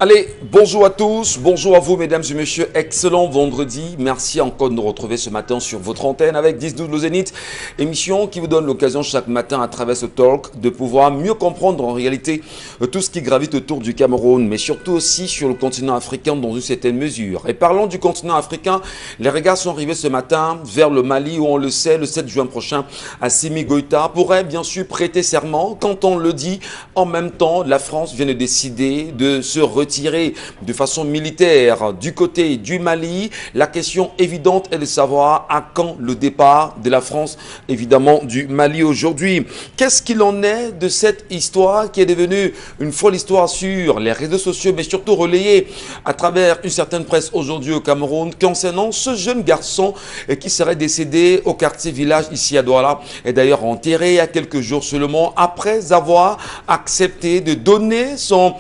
Allez, bonjour à tous, bonjour à vous mesdames et messieurs, excellent vendredi. Merci encore de nous retrouver ce matin sur votre antenne avec 10-12 le Zénith, émission qui vous donne l'occasion chaque matin à travers ce talk de pouvoir mieux comprendre en réalité tout ce qui gravite autour du Cameroun, mais surtout aussi sur le continent africain dans une certaine mesure. Et parlons du continent africain, les regards sont arrivés ce matin vers le Mali où on le sait, le 7 juin prochain, Assimi Goïta pourrait bien sûr prêter serment. Quand on le dit, en même temps, la France vient de décider de se retirer de façon militaire du côté du Mali. La question évidente est de savoir à quand le départ de la France, évidemment, du Mali aujourd'hui. Qu'est-ce qu'il en est de cette histoire qui est devenue une folle histoire sur les réseaux sociaux, mais surtout relayée à travers une certaine presse aujourd'hui au Cameroun, concernant ce jeune garçon qui serait décédé au quartier village ici à Douala, et d'ailleurs enterré il y a quelques jours seulement, après avoir accepté de donner son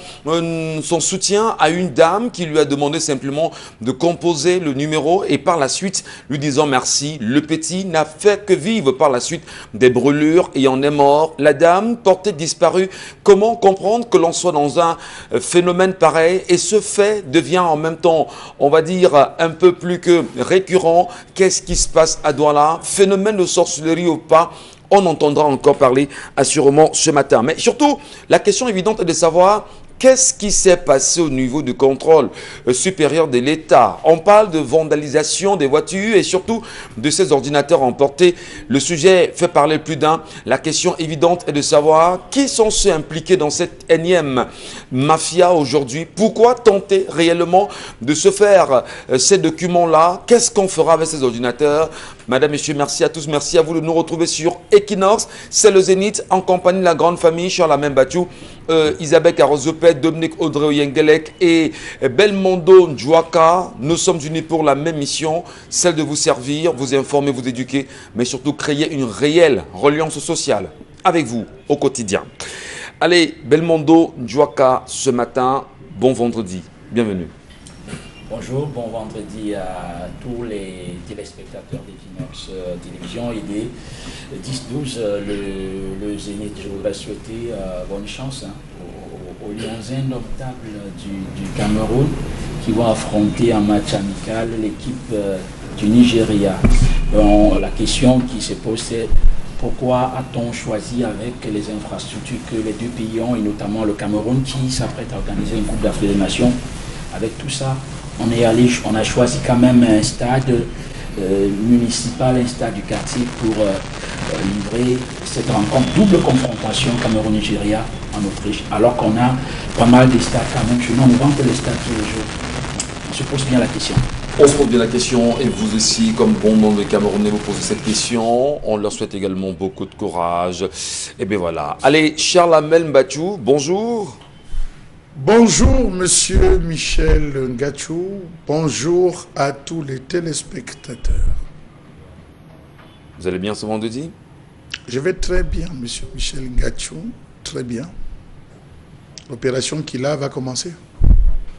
soutien à une dame qui lui a demandé simplement de composer le numéro et par la suite lui disant merci. Le petit n'a fait que vivre par la suite des brûlures et en est mort. La dame portée disparue. Comment comprendre que l'on soit dans un phénomène pareil et ce fait devient en même temps, on va dire, un peu plus que récurrent. Qu'est-ce qui se passe à Douala? Phénomène de sorcellerie ou pas? On entendra encore parler assurément ce matin. Mais surtout, la question évidente est de savoir qu'est-ce qui s'est passé au niveau du contrôle supérieur de l'État? On parle de vandalisation des voitures et surtout de ces ordinateurs emportés. Le sujet fait parler plus d'un. La question évidente est de savoir qui sont ceux impliqués dans cette énième mafia aujourd'hui. Pourquoi tenter réellement de se faire ces documents-là? Qu'est-ce qu'on fera avec ces ordinateurs? Madame, Messieurs, merci à tous. Merci à vous de nous retrouver sur Equinox. C'est le Zénith en compagnie de la grande famille Charles Bachou, Isabelle Carozopet, Dominique Audrey Yengelek et Belmondo Ndjouaka. Nous sommes unis pour la même mission, celle de vous servir, vous informer, vous éduquer, mais surtout créer une réelle reliance sociale avec vous au quotidien. Allez, Belmondo Ndjouaka, ce matin, bon vendredi, bienvenue. Bonjour, bon vendredi à tous les téléspectateurs d'Equinox Télévision et des 10-12, le Zénith. Je voudrais souhaiter bonne chance aux Lions indomptables du Cameroun qui vont affronter en match amical l'équipe du Nigeria. Bon, la question qui se pose, c'est pourquoi a-t-on choisi avec les infrastructures que les deux pays ont, et notamment le Cameroun qui s'apprête à organiser une Coupe d'Afrique des Nations. Avec tout ça, on a choisi quand même un stade municipal, un stade du quartier pour livrer cette rencontre, double confrontation Cameroun-Nigeria en Autriche, alors qu'on a pas mal de stades quand même chez nous, on ne vend que les stades tous les jours. On se pose bien la question. On se pose bien la question et vous aussi, comme bon nombre de Camerounais, vous posez cette question. On leur souhaite également beaucoup de courage. Et bien voilà. Allez, Charles Bachou, bonjour. Bonjour Monsieur Michel Ngachou, bonjour à tous les téléspectateurs. Vous allez bien ce vendredi? Je vais très bien Monsieur Michel Ngachou, très bien. L'opération Kila va commencer.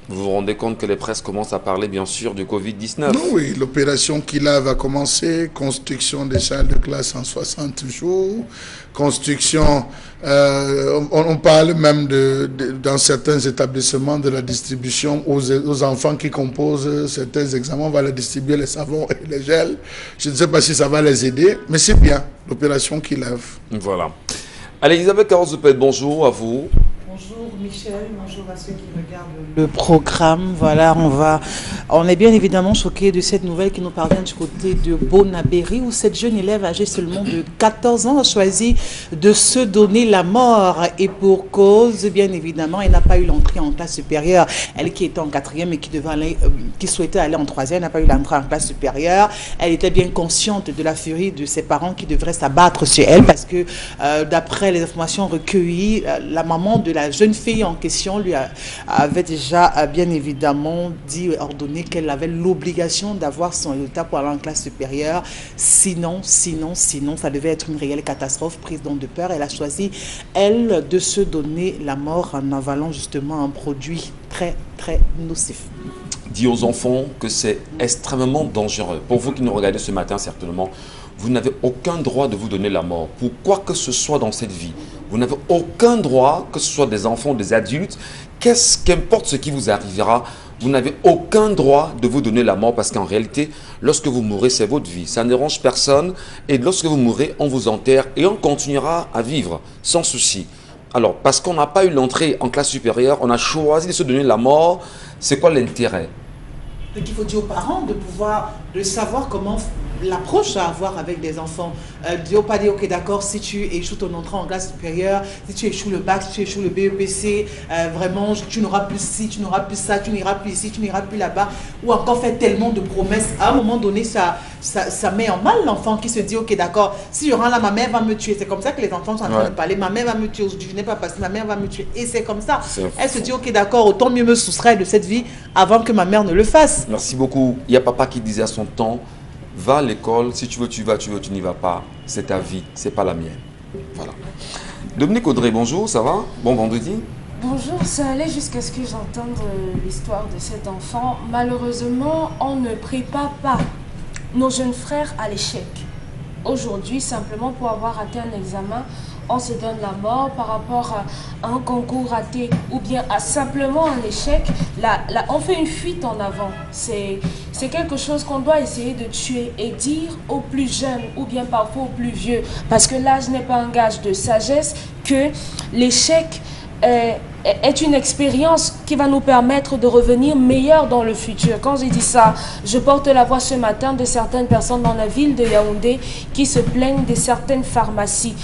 Vous vous rendez compte que les presses commencent à parler bien sûr du Covid-19? Oui, l'opération Kila va commencer, construction des salles de classe en 60 jours, construction, on parle même dans certains établissements de la distribution aux enfants qui composent certains examens, on va leur distribuer les savons et les gels. Je ne sais pas si ça va les aider, mais c'est bien, l'opération Kila. Voilà. Allez, Isabelle Carozopet, bonjour à vous. Bonjour Michel, bonjour à ceux qui regardent le programme. Voilà, on est bien évidemment choqués de cette nouvelle qui nous parvient du côté de Bonabéry, où cette jeune élève âgée seulement de 14 ans a choisi de se donner la mort. Et pour cause, bien évidemment, elle n'a pas eu l'entrée en classe supérieure. Elle qui était en 4e et qui souhaitait aller en 3e, n'a pas eu l'entrée en classe supérieure. Elle était bien consciente de la furie de ses parents qui devraient s'abattre sur elle parce que d'après les informations recueillies, la maman de la jeune fille en question lui avait déjà bien évidemment ordonné qu'elle avait l'obligation d'avoir son résultat pour aller en classe supérieure. Sinon, ça devait être une réelle catastrophe prise donc de peur. Elle a choisi, elle, de se donner la mort en avalant justement un produit très, très nocif. Dit aux enfants que c'est extrêmement dangereux. Pour vous qui nous regardez ce matin, certainement, vous n'avez aucun droit de vous donner la mort. Pour quoi que ce soit dans cette vie, Vous n'avez aucun droit, que ce soit des enfants, des adultes, qu'importe ce qui vous arrivera, vous n'avez aucun droit de vous donner la mort parce qu'en réalité, lorsque vous mourrez, c'est votre vie. Ça ne dérange personne et lorsque vous mourrez, on vous enterre et on continuera à vivre sans souci. Alors, parce qu'on n'a pas eu l'entrée en classe supérieure, on a choisi de se donner la mort. C'est quoi l'intérêt? Donc il faut dire aux parents de savoir comment l'approche à avoir avec des enfants. Pas dire, ok d'accord, si tu échoues ton entrée en classe supérieure, si tu échoues le bac, si tu échoues le BEPC, vraiment tu n'auras plus ci, tu n'auras plus ça, tu n'iras plus ici, tu n'iras plus là-bas, ou encore faire tellement de promesses. À un moment donné, ça met en mal l'enfant qui se dit, ok d'accord, si je rends là, ma mère va me tuer. C'est comme ça que les enfants sont en train de parler, ma mère va me tuer, je n'ai pas passé, ma mère va me tuer. Et c'est comme ça. Elle se dit, ok d'accord, autant mieux me soustraire de cette vie avant que ma mère ne le fasse. Merci beaucoup. Il y a papa qui disait à son temps, va à l'école, si tu veux, tu vas, tu veux, tu n'y vas pas. C'est ta vie, c'est pas la mienne. Voilà. Dominique Audrey, bonjour, ça va? Bon vendredi. Bonjour, ça allait jusqu'à ce que j'entende l'histoire de cet enfant. Malheureusement, on ne prépare pas nos jeunes frères à l'échec. Aujourd'hui, simplement pour avoir raté un examen, on se donne la mort par rapport à un concours raté ou bien à simplement un échec. Là, on fait une fuite en avant. C'est quelque chose qu'on doit essayer de tuer et dire aux plus jeunes ou bien parfois aux plus vieux. Parce que l'âge n'est pas un gage de sagesse, que l'échec est une expérience qui va nous permettre de revenir meilleurs dans le futur. Quand j'ai dit ça, je porte la voix ce matin de certaines personnes dans la ville de Yaoundé qui se plaignent de certaines pharmacies.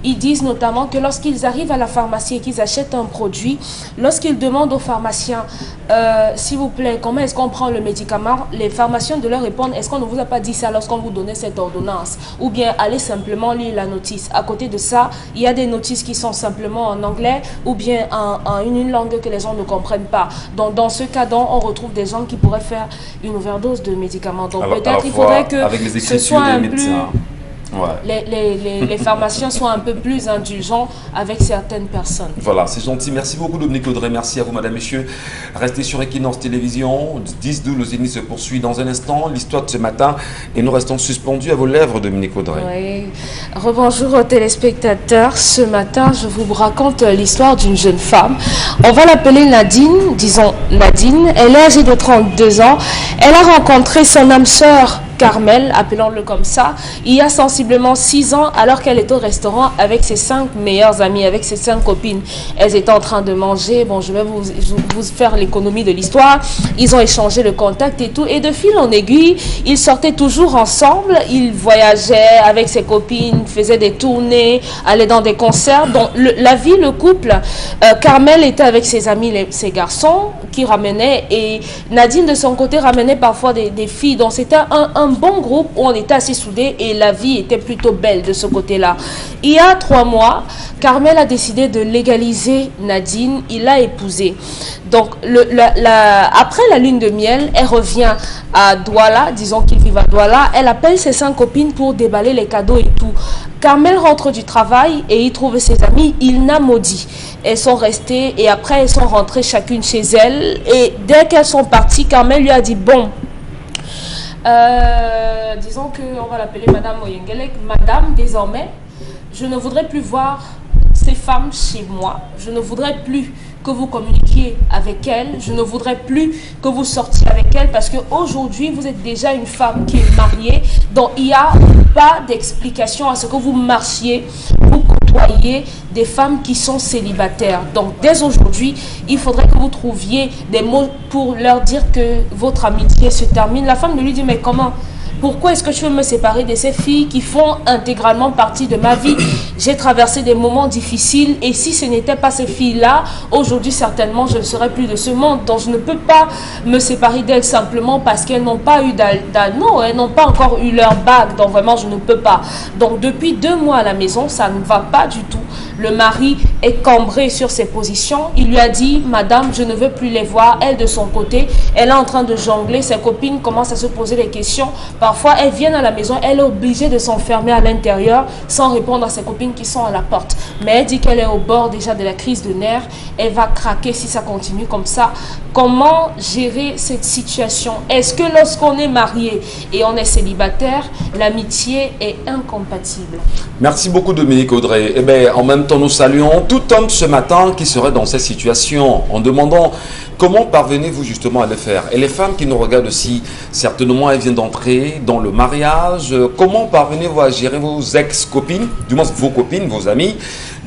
Ils disent notamment que lorsqu'ils arrivent à la pharmacie et qu'ils achètent un produit, lorsqu'ils demandent aux pharmaciens, s'il vous plaît, comment est-ce qu'on prend le médicament, les pharmaciens de leur répondent, est-ce qu'on ne vous a pas dit ça lorsqu'on vous donnait cette ordonnance? Ou bien allez simplement lire la notice. À côté de ça, il y a des notices qui sont simplement en anglais ou bien en une langue que les gens ne comprennent pas. Donc dans ce cas, on retrouve des gens qui pourraient faire une overdose de médicaments. Donc peut-être il faudrait que ce soit un plus... Ouais. Les pharmaciens soient un peu plus indulgents avec certaines personnes. Voilà, c'est gentil. Merci beaucoup Dominique Audrey. Merci à vous madame, messieurs. Restez sur Equinox Télévision. 10-12, le Zénith se poursuit dans un instant. L'histoire de ce matin et nous restons suspendus à vos lèvres Dominique Audrey. Oui. Rebonjour aux téléspectateurs. Ce matin, je vous raconte l'histoire d'une jeune femme. On va l'appeler Nadine, disons Nadine. Elle est âgée de 32 ans. Elle a rencontré son âme sœur Carmel, appelons-le comme ça, il y a sensiblement 6 ans, alors qu'elle est au restaurant avec ses 5 meilleures amies, avec ses 5 copines. Elles étaient en train de manger. Bon, je vais vous faire l'économie de l'histoire. Ils ont échangé le contact et tout. Et de fil en aiguille, ils sortaient toujours ensemble. Ils voyageaient avec ses copines, faisaient des tournées, allaient dans des concerts. Donc, la vie, le couple, Carmel était avec ses amis, ses garçons, qui ramenaient. Et Nadine, de son côté, ramenait parfois des filles. Donc, c'était un bon groupe où on était assez soudés et la vie était plutôt belle de ce côté-là. Il y a 3 mois, Carmel a décidé de légaliser Nadine. Il l'a épousée. Donc, après la lune de miel, elle revient à Douala, disons qu'ils vivent à Douala. Elle appelle ses 5 copines pour déballer les cadeaux et tout. Carmel rentre du travail et il trouve ses amis. Il n'a maudit. Elles sont restées et après elles sont rentrées chacune chez elles. Et dès qu'elles sont parties, Carmel lui a dit, bon, disons qu'on va l'appeler Madame Moyengelek. Madame, désormais, je ne voudrais plus voir ces femmes chez moi. Je ne voudrais plus que vous communiquiez avec elles. Je ne voudrais plus que vous sortiez avec elles parce qu'aujourd'hui, vous êtes déjà une femme qui est mariée. Donc, il n'y a pas d'explication à ce que vous marchiez, vous côtoyez des femmes qui sont célibataires. Donc, dès aujourd'hui, il faudrait que vous trouviez des mots pour leur dire que votre amitié se termine. La femme lui dit, mais comment ? Pourquoi est-ce que je veux me séparer de ces filles qui font intégralement partie de ma vie? J'ai traversé des moments difficiles et si ce n'était pas ces filles-là, aujourd'hui certainement je ne serais plus de ce monde. Donc je ne peux pas me séparer d'elles simplement parce qu'elles n'ont pas eu d'anneau, elles n'ont pas encore eu leur bague. Donc vraiment je ne peux pas. Donc depuis 2 mois à la maison, ça ne va pas du tout. Le mari est cambré sur ses positions. Il lui a dit, madame, je ne veux plus les voir. Elle de son côté, elle est en train de jongler. Ses copines commencent à se poser des questions. Parfois, elles viennent à la maison, elle est obligée de s'enfermer à l'intérieur sans répondre à ses copines. copines qui sont à la porte. Mais elle dit qu'elle est au bord déjà de la crise de nerfs. Elle va craquer si ça continue comme ça. Comment gérer cette situation? Est-ce que lorsqu'on est marié et on est célibataire, l'amitié est incompatible? Merci beaucoup Dominique Audrey. Eh bien, en même temps, nous saluons tout homme ce matin qui serait dans cette situation en demandant comment parvenez-vous justement à le faire. Et les femmes qui nous regardent aussi, certainement elles viennent d'entrer dans le mariage. Comment parvenez-vous à gérer vos ex-copines, du moins vos copines, vos amis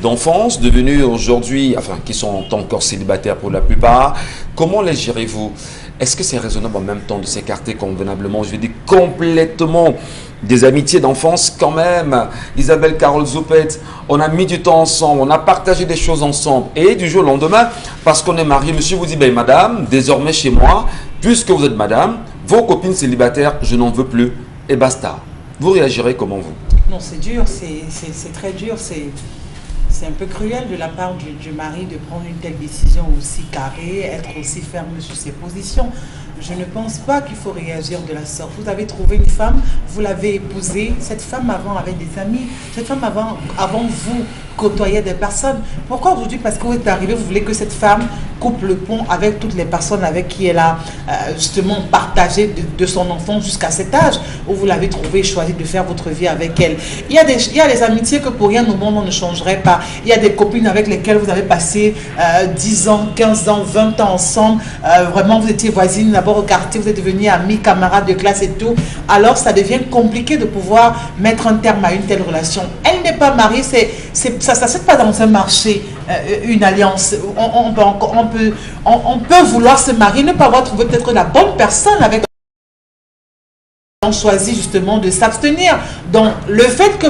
d'enfance devenues aujourd'hui, enfin qui sont encore célibataires pour la plupart? Comment les gérez-vous? Est-ce que c'est raisonnable en même temps de s'écarter convenablement, je veux dire complètement, des amitiés d'enfance quand même? Isabelle Carole Zoupet, on a mis du temps ensemble, on a partagé des choses ensemble. Et du jour au lendemain, parce qu'on est marié, monsieur vous dit, ben madame, désormais chez moi, puisque vous êtes madame, vos copines célibataires, je n'en veux plus. Et basta. Vous réagirez comment vous? Non, c'est dur, c'est très dur, c'est un peu cruel de la part du mari de prendre une telle décision aussi carrée, être aussi ferme sur ses positions. Je ne pense pas qu'il faut réagir de la sorte. Vous avez trouvé une femme, vous l'avez épousée. Cette femme avant avait des amis. Cette femme avant vous côtoyait des personnes. Pourquoi aujourd'hui? Parce que vous êtes arrivé, vous voulez que cette femme coupe le pont avec toutes les personnes avec qui elle a justement partagé de son enfance jusqu'à cet âge où vous l'avez trouvé, choisi de faire votre vie avec elle. Il y a des amitiés que pour rien au monde on ne changerait pas. Il y a des copines avec lesquelles vous avez passé 10 ans, 15 ans, 20 ans ensemble. Vraiment, vous étiez voisines d'abord au quartier, vous êtes devenus amis, camarades de classe et tout. Alors, ça devient compliqué de pouvoir mettre un terme à une telle relation. Elle n'est pas mariée, ça ne s'achète pas dans un marché, une alliance. On peut vouloir se marier, ne pas avoir trouvé peut-être la bonne personne avec on choisit justement de s'abstenir. Donc, le fait que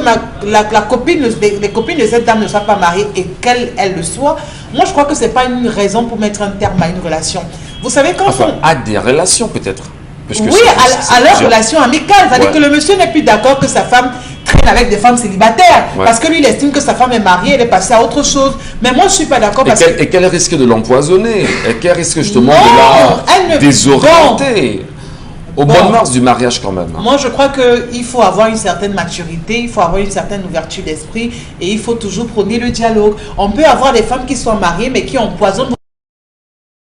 les copines de cette dame ne soient pas mariées et qu'elle le soit, moi je crois que ce n'est pas une raison pour mettre un terme à une relation. Vous savez quand à des relations peut-être. Oui, à leur relation amicale. C'est-à-dire que le monsieur n'est plus d'accord que sa femme traîne avec des femmes célibataires. Ouais. Parce que lui, il estime que sa femme est mariée, elle est passée à autre chose. Mais moi, je ne suis pas d'accord. Et qu'elle risque de l'empoisonner. Et qu'elle risque justement de la désorienter. Au bon mars du mariage quand même. Moi, je crois qu'il faut avoir une certaine maturité, il faut avoir une certaine ouverture d'esprit et il faut toujours prôner le dialogue. On peut avoir des femmes qui sont mariées mais qui empoisonnent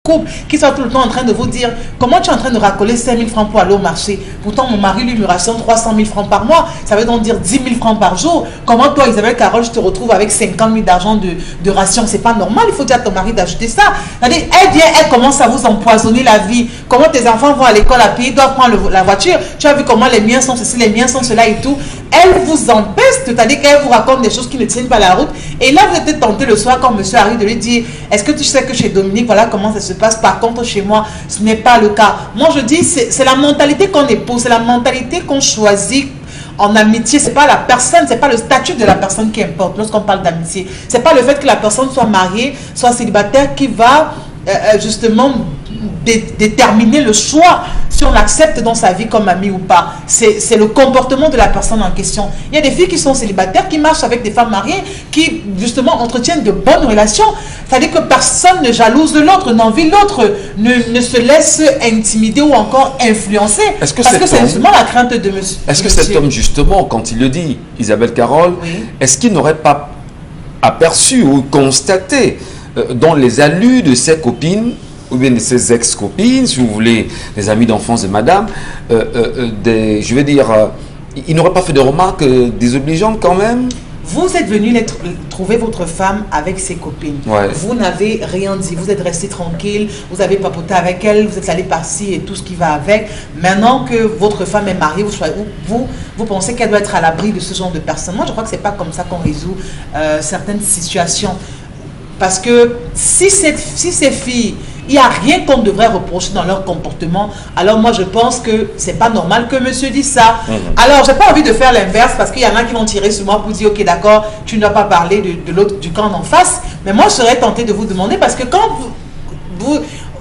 couple, qui sont tout le temps en train de vous dire comment tu es en train de racoler 5 000 francs pour aller au marché. Pourtant, mon mari, lui, me rationne 300 000 francs par mois. Ça veut donc dire 10 000 francs par jour. Comment toi, Isabelle Carole, je te retrouve avec 50 000 d'argent de ration? C'est pas normal. Il faut dire à ton mari d'ajouter ça. C'est-à-dire, elle commence à vous empoisonner la vie. Comment tes enfants vont à l'école à pied, ils doivent prendre la voiture. Tu as vu comment les miens sont ceci, les miens sont cela et tout. Elle vous empêche, c'est-à-dire qu'elle vous raconte des choses qui ne tiennent pas la route. Et là, vous êtes tenté le soir, quand monsieur arrive, de lui dire, est-ce que tu sais que chez Dominique, voilà comment ça se passe. Par contre, chez moi, ce n'est pas le cas. Moi, je dis, c'est la mentalité qu'on épouse, c'est la mentalité qu'on choisit en amitié. C'est pas la personne, c'est pas le statut de la personne qui importe lorsqu'on parle d'amitié. C'est pas le fait que la personne soit mariée, soit célibataire qui va justement déterminer le choix si on l'accepte dans sa vie comme ami ou pas. C'est le comportement de la personne en question. Il y a des filles qui sont célibataires, qui marchent avec des femmes mariées, qui justement entretiennent de bonnes relations. C'est-à-dire que personne ne jalouse de l'autre, n'envie l'autre, ne se laisse intimider ou encore influencer. Parce que c'est justement la crainte de monsieur. Est-ce que cet homme, justement, quand il le dit, Isabelle Carole, oui, est-ce qu'il n'aurait pas aperçu ou constaté dans les allus de ses copines ou bien de ses ex-copines, si vous voulez, des amis d'enfance de madame, je veux dire, il n'aurait pas fait de remarques désobligeantes quand même? Vous êtes venu trouver votre femme avec ses copines. Ouais. Vous n'avez rien dit. Vous êtes resté tranquille. Vous avez papoté avec elle. Vous êtes allé par-ci et tout ce qui va avec. Maintenant que votre femme est mariée, vous pensez qu'elle doit être à l'abri de ce genre de personnes. Moi, je crois que ce n'est pas comme ça qu'on résout certaines situations. Parce que si ces filles, il n'y a rien qu'on devrait reprocher dans leur comportement, alors moi je pense que c'est pas normal que monsieur dise ça. Alors j'ai pas envie de faire l'inverse parce qu'il y en a qui vont tirer sur moi pour dire ok d'accord, tu ne dois pas parler de l'autre, du camp d'en face. Mais moi je serais tentée de vous demander parce que quand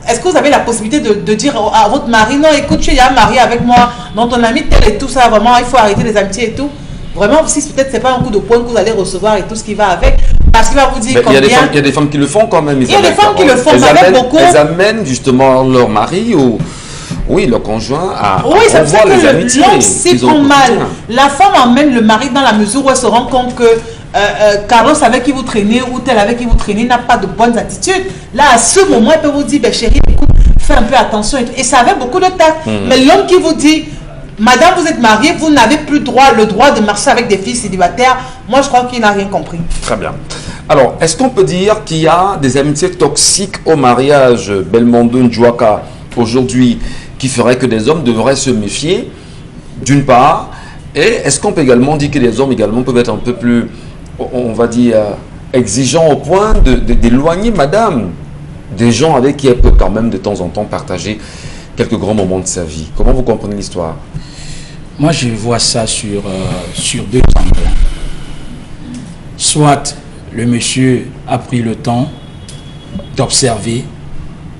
est-ce que vous avez la possibilité de dire à votre mari non écoute tu es déjà marié avec moi, dans ton ami tel et tout ça, vraiment il faut arrêter les amitiés et tout. Vraiment, si peut-être c'est pas un coup de poing que vous allez recevoir et tout ce qui va avec, parce qu'il va vous dire combien... Il y a des femmes qui le font quand même. Il y a des femmes qui le font, beaucoup. Elles amènent justement leur mari ou leur conjoint à ça veut dire que l'homme s'y prend mal. La femme emmène le mari dans la mesure où elle se rend compte que Carlos avec qui vous traînez ou tel avec qui vous traînez n'a pas de bonnes attitudes. Là, à ce moment, il peut vous dire, chérie, écoute, fais un peu attention. Et ça avait beaucoup de tact. Mais l'homme qui vous dit, madame, vous êtes mariée, vous n'avez plus le droit de marcher avec des filles célibataires, moi, je crois qu'il n'a rien compris. Très bien. Alors, est-ce qu'on peut dire qu'il y a des amitiés toxiques au mariage Belmondo Njouaka aujourd'hui qui ferait que des hommes devraient se méfier, d'une part, et est-ce qu'on peut également dire que les hommes également peuvent être un peu plus, on va dire, exigeants au point d'éloigner madame des gens avec qui elle peut quand même de temps en temps partager quelques grands moments de sa vie? Comment vous comprenez l'histoire? Moi, je vois ça sur deux angles. Soit le monsieur a pris le temps d'observer,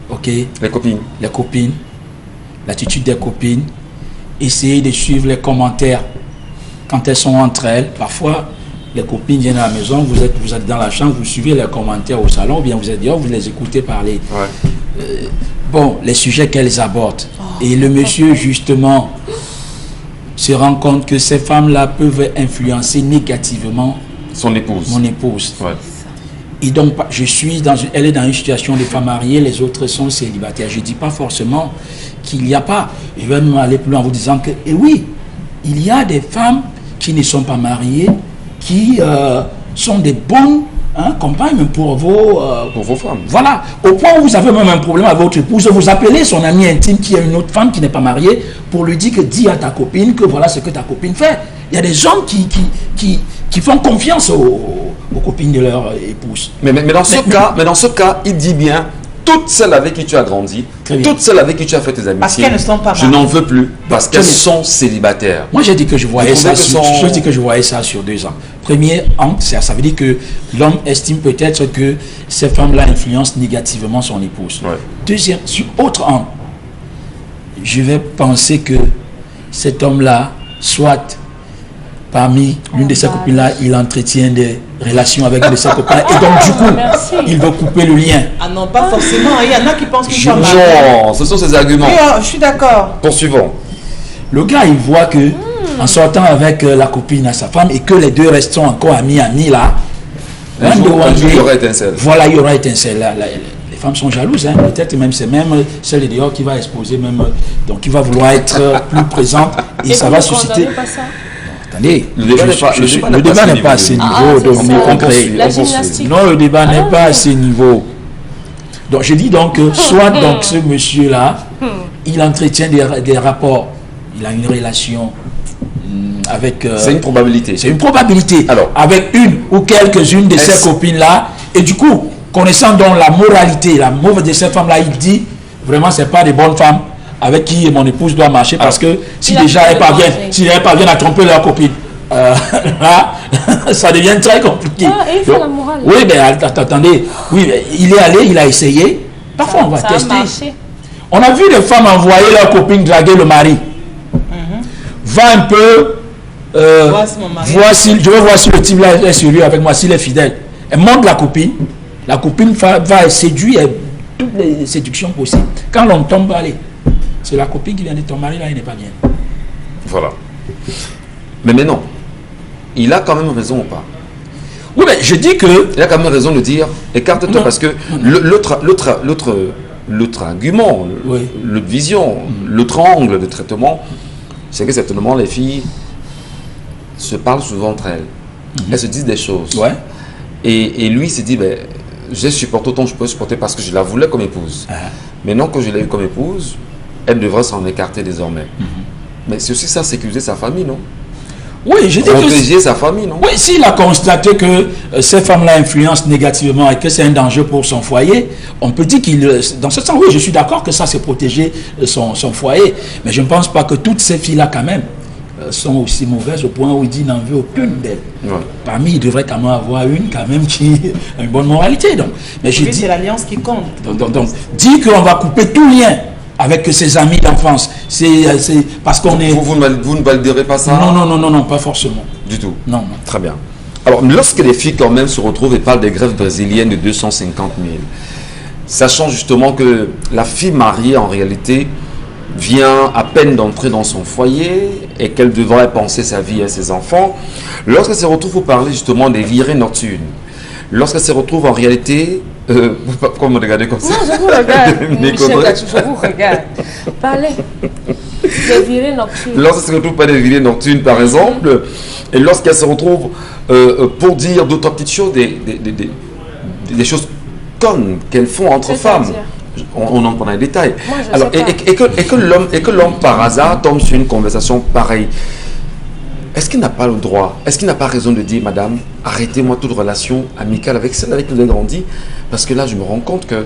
ok, les copines, l'attitude des copines, essayer de suivre les commentaires quand elles sont entre elles. Parfois, les copines viennent à la maison, vous êtes dans la chambre, vous suivez les commentaires au salon, ou bien vous êtes dehors, vous les écoutez parler. Ouais. Bon, les sujets qu'elles abordent. Et le monsieur, justement, se rend compte que ces femmes-là peuvent influencer négativement son épouse. Mon épouse. Ouais. Et donc, elle est dans une situation de femme mariée, les autres sont célibataires. Je ne dis pas forcément qu'il n'y a pas. Je vais même aller plus loin en vous disant que, et oui, il y a des femmes qui ne sont pas mariées, qui sont des bonnes compagnes pour vos femmes. Voilà. Au point où vous avez même un problème avec votre épouse, vous appelez son amie intime qui est une autre femme qui n'est pas mariée pour lui dire que dis à ta copine que voilà ce que ta copine fait. Il y a des gens qui font confiance aux copines de leur épouse. Mais dans ce cas, il dit bien, toutes celles avec qui tu as grandi, toutes celles avec qui tu as fait tes amitiés, parce qu'elles ne sont pas mariées. Je n'en veux plus, parce qu'elles sont célibataires. Moi, j'ai dit que je voyais ça sur 2 ans. Premier angle, ça veut dire que l'homme estime peut-être que ces femmes-là influencent négativement son épouse. Ouais. Deuxième, sur autre angle, je vais penser que cet homme-là, soit parmi l'une de ses copines-là, il entretient des relations avec une de ses copains et donc du coup, il veut couper le lien. Ah non, pas forcément. Il y en a qui pensent qu'ils sont mariés. Non, ce sont ses arguments. Oui, je suis d'accord. Poursuivons. Le gars, il voit que en sortant avec la copine à sa femme et que les deux restent encore amis là, un jour, il y aura étincelle. Voilà, il y aura étincelle. Les femmes sont jalouses, hein. Peut-être même c'est même celle de dehors qui va exposer même, donc qui va vouloir être plus présente et ça va susciter. Attendez, le débat n'est pas à ce niveau de concret. Non, le débat n'est pas à ce niveau. Donc je dis donc, soit donc ce monsieur-là, il entretient des rapports, il a une relation avec... c'est une probabilité. C'est une probabilité. Alors, avec une ou quelques-unes de ces copines-là, et du coup, connaissant donc la moralité, la mauvaise de ces femmes-là, il dit, vraiment, c'est pas des bonnes femmes avec qui mon épouse doit marcher, parce que si déjà elles parviennent à tromper leur copine, là, ça devient très compliqué. Il faut la morale. Oui, mais attendez, oui, il est allé, il a essayé. Parfois, on va tester. On a vu des femmes envoyer leur copine draguer le mari. Va un peu, je veux voir si le type là est sérieux avec moi, s'il est fidèle. Elle montre la copine va séduire toutes les séductions possibles. Quand l'on tombe, allez, c'est la copine qui vient de ton mari, là, il n'est pas bien. Voilà. Mais non, il a quand même raison ou pas? Oui, mais je dis que... Il a quand même raison de dire, écarte-toi, parce que l'autre argument, l'autre vision, l'autre angle de traitement, c'est que certainement les filles se parlent souvent entre elles. Elles se disent des choses. Ouais. Et lui se dit, ben, j'ai supporté autant que je peux supporter parce que je la voulais comme épouse. Maintenant que je l'ai eu comme épouse, elle devrait s'en écarter désormais. Mais c'est aussi ça, sécuriser sa famille, non? Oui, je dis protéger sa famille, non? Oui, s'il a constaté que ces femmes-là influencent négativement et que c'est un danger pour son foyer, on peut dire qu'il... Dans ce sens, oui, je suis d'accord que ça, c'est protéger son foyer. Mais je ne pense pas que toutes ces filles-là, quand même, sont aussi mauvaises au point où il dit n'en veut aucune d'elles. Parmi, il devrait quand même avoir une quand même qui a une bonne moralité. Donc. Mais je dis, c'est l'alliance qui compte. Donc, dire qu'on va couper tout lien avec ses amis d'enfance, c'est parce qu'on est... Vous ne validerez pas ça? Non, pas forcément. Du tout? Non. Très bien. Alors, lorsque les filles quand même se retrouvent et parlent des grèves brésiliennes de 250 000, sachant justement que la fille mariée, en réalité, vient à peine d'entrer dans son foyer et qu'elle devrait penser sa vie et ses enfants, lorsqu'elle se retrouve pour parler justement des virées nocturnes, lorsqu'elle se retrouve en réalité, pourquoi me regarder comme ça? Non, je vous regarde, Michel Gachou, je vous regarde. Parlez des virées nocturnes. Lorsqu'elle se retrouve par des virées nocturnes par exemple, et lorsqu'elle se retrouve pour dire d'autres petites choses, des choses connes qu'elles font entre femmes. On en prend les détails. Moi, je alors, sais pas. et que l'homme par hasard tombe sur une conversation pareille. Est-ce qu'il n'a pas le droit, est-ce qu'il n'a pas raison de dire, madame, arrêtez-moi toute relation amicale avec celle avec qui vous avez grandi, parce que là, je me rends compte que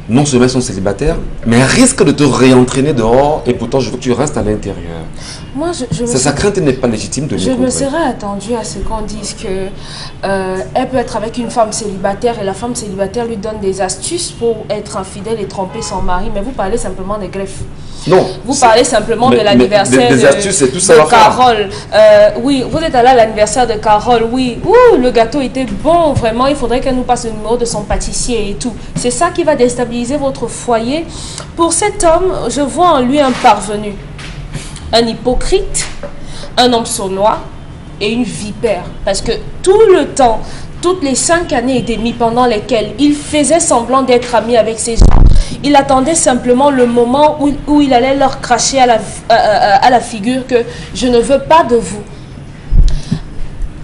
non seulement ils sont célibataires, mais elles risquent de te réentraîner dehors, et pourtant, je veux que tu restes à l'intérieur. Moi, Sa crainte n'est pas légitime de Je me serais attendue à ce qu'on dise que elle peut être avec une femme célibataire et la femme célibataire lui donne des astuces pour être infidèle et tromper son mari, mais vous parlez simplement des greffes. Non. Vous parlez simplement de l'anniversaire des astuces, c'est tout ça de Carole. Oui, vous êtes allé à l'anniversaire de Carole, oui. Ouh, le gâteau était bon, vraiment, il faudrait qu'elle nous passe le numéro de son pâtissier et tout. C'est ça qui va déstabiliser votre foyer. Pour cet homme, je vois en lui un parvenu, un hypocrite, un homme sournois et une vipère. Parce que tout le temps, toutes les 5 années et demie pendant lesquelles il faisait semblant d'être ami avec ces gens, il attendait simplement le moment où il allait leur cracher à la figure que je ne veux pas de vous.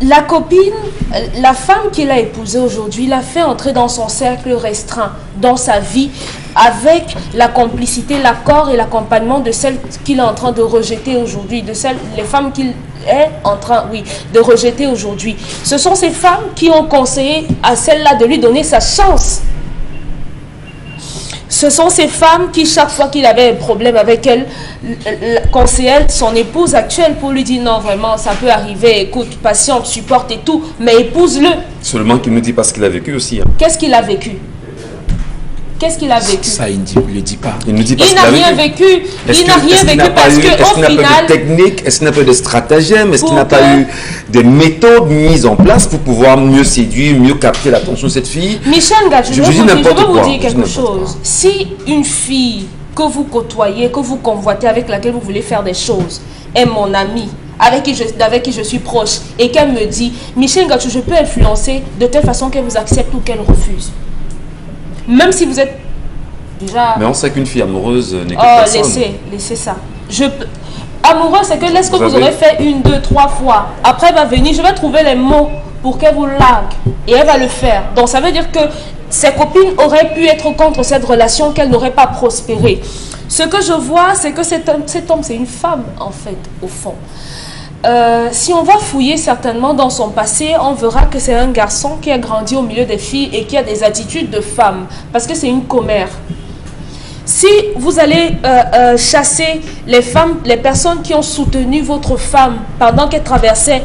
La copine, la femme qu'il a épousée aujourd'hui, l'a fait entrer dans son cercle restreint, dans sa vie, avec la complicité, l'accord et l'accompagnement de celles qu'il est en train de rejeter aujourd'hui, les femmes qu'il est en train, de rejeter aujourd'hui. Ce sont ces femmes qui ont conseillé à celle-là de lui donner sa chance. Ce sont ces femmes qui, chaque fois qu'il avait un problème avec elle, conseillaient son épouse actuelle pour lui dire non, vraiment, ça peut arriver, écoute, patiente, supporte et tout, mais épouse-le. Seulement qu'il nous dit pas ce qu'il a vécu aussi. Hein. Qu'est-ce qu'il a vécu? Qu'est-ce qu'il a vécu? Ça, il ne le dit pas. Il ne dit pas il n'a rien vécu. Il n'a rien vécu parce qu'au final... Est-ce qu'il n'a pas eu de technique? Est-ce qu'il n'a pas eu de stratagème? Est-ce qu'il n'a pas eu des méthodes mises en place pour pouvoir mieux séduire, mieux capter l'attention de cette fille? Michel Gachou, je veux vous dire quelque chose. Quoi. Si une fille que vous côtoyez, que vous convoitez, avec laquelle vous voulez faire des choses, est mon amie, avec qui je suis proche, et qu'elle me dit, Michel Gachou, je peux influencer de telle façon qu'elle vous accepte ou qu'elle refuse. Même si vous êtes déjà... Mais on sait qu'une fille amoureuse n'est que personne. Laissez ça. Amoureuse, c'est que laisse que vous aurez fait 1, 2, 3 fois. Après, elle va venir, je vais trouver les mots pour qu'elle vous largue. Et elle va le faire. Donc, ça veut dire que ses copines auraient pu être contre cette relation, qu'elle n'aurait pas prospéré. Ce que je vois, c'est que cet homme, c'est une femme, en fait, au fond. Si on va fouiller certainement dans son passé, on verra que c'est un garçon qui a grandi au milieu des filles et qui a des attitudes de femme, parce que c'est une commère. Si vous allez chasser les femmes, les personnes qui ont soutenu votre femme pendant qu'elle traversait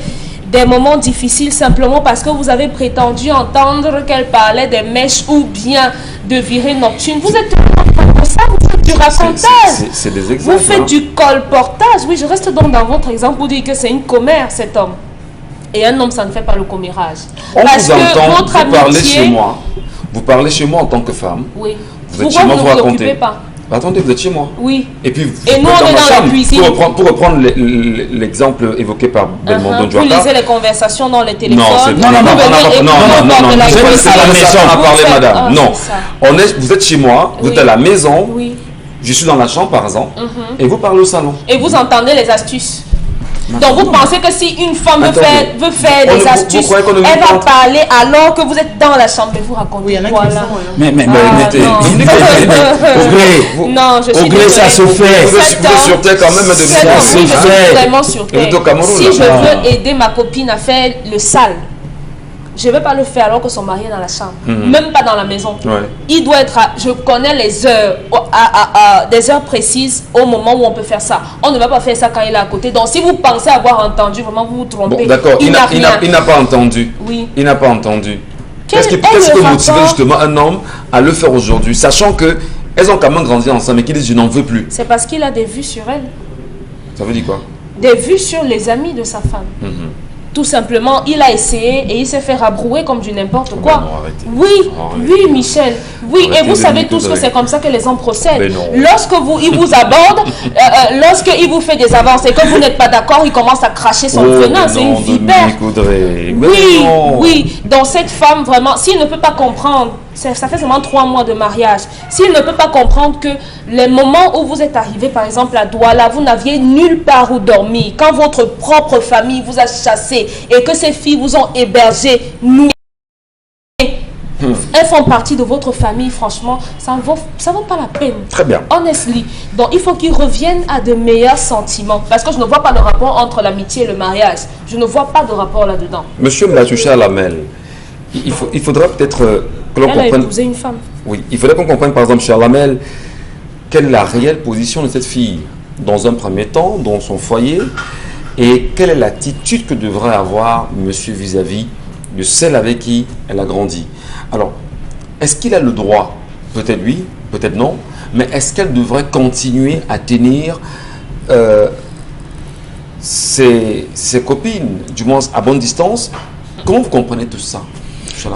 des moments difficiles simplement parce que vous avez prétendu entendre qu'elle parlait des mèches ou bien de virées nocturnes, vous êtes comme ça, vous faites du racontage. C'est des exemples. Vous faites du colportage. Oui, je reste donc dans votre exemple pour dire que c'est une commère, cet homme. Et un homme, ça ne fait pas le commérage. Parce que votre amitié... parlez chez moi. Vous parlez chez moi en tant que femme. Oui. Vous êtes chez moi, vous racontez. Attendez, vous êtes chez moi. Oui. Et puis, nous, on est dans la cuisine. Pour reprendre l'exemple évoqué par Belmondo Djouaka. Vous lisez les conversations dans les téléphones. Non, c'est la maison à parler, madame. Non. Vous êtes chez moi, vous êtes à la maison. Oui. Je suis dans la chambre, par exemple. Et vous parlez au salon. Et vous entendez les astuces. Donc vous pensez que si une femme veut faire des astuces, elle va parler alors que vous êtes dans la chambre et vous racontez. Voilà. Mais non, je suis désolée. Ça se fait. Vous êtes sur terre quand même de je suis vraiment sur terre. Si je veux aider ma copine à faire le sale, je ne vais pas le faire alors que son mari est dans la chambre, même pas dans la maison. Ouais. Il doit être je connais les heures, des heures précises au moment où on peut faire ça. On ne va pas faire ça quand il est à côté. Donc si vous pensez avoir entendu, vraiment vous vous trompez. Bon, d'accord, il n'a pas entendu. Oui. Il n'a pas entendu. Qu'est-ce qui peut motiver justement un homme à le faire aujourd'hui, sachant que elles ont quand même grandi ensemble et qu'ils disent je n'en veux plus? C'est parce qu'il a des vues sur elle. Ça veut dire quoi? Des vues sur les amis de sa femme. Tout simplement, il a essayé et il s'est fait rabrouer comme du n'importe quoi. Non, arrêtez. Oui, Arrêtez. oui, Michel. Oui, Arrêtez et vous de savez dire tous que que ça c'est comme ça que les hommes procèdent. Mais non. Lorsque il vous aborde, lorsqu'il vous fait des avances et que vous n'êtes pas d'accord, il commence à cracher son venin. C'est une vipère. Oui, oui. Donc cette femme, vraiment, s'il ne peut pas comprendre, ça fait seulement 3 mois de mariage, s'il ne peut pas comprendre que les moments où vous êtes arrivé, par exemple à Douala, vous n'aviez nulle part où dormir, quand votre propre famille vous a chassé et que ces filles vous ont hébergé, elles font partie de votre famille, franchement, ça vaut pas la peine. Très bien. Honestly. Donc, il faut qu'ils reviennent à de meilleurs sentiments. Parce que je ne vois pas de rapport entre l'amitié et le mariage. Je ne vois pas de rapport là-dedans. Monsieur Mbatoucha Lamel, il faudra peut-être que l'on Elle a comprenne... épousé une femme. Oui, il faudrait qu'on comprenne, par exemple, chez Lamel, quelle est la réelle position de cette fille, dans un premier temps, dans son foyer, et quelle est l'attitude que devrait avoir monsieur vis-à-vis de celle avec qui elle a grandi. Alors, est-ce qu'il a le droit, peut-être oui, peut-être non, mais est-ce qu'elle devrait continuer à tenir ses copines, du moins à bonne distance? Comment vous comprenez tout ça?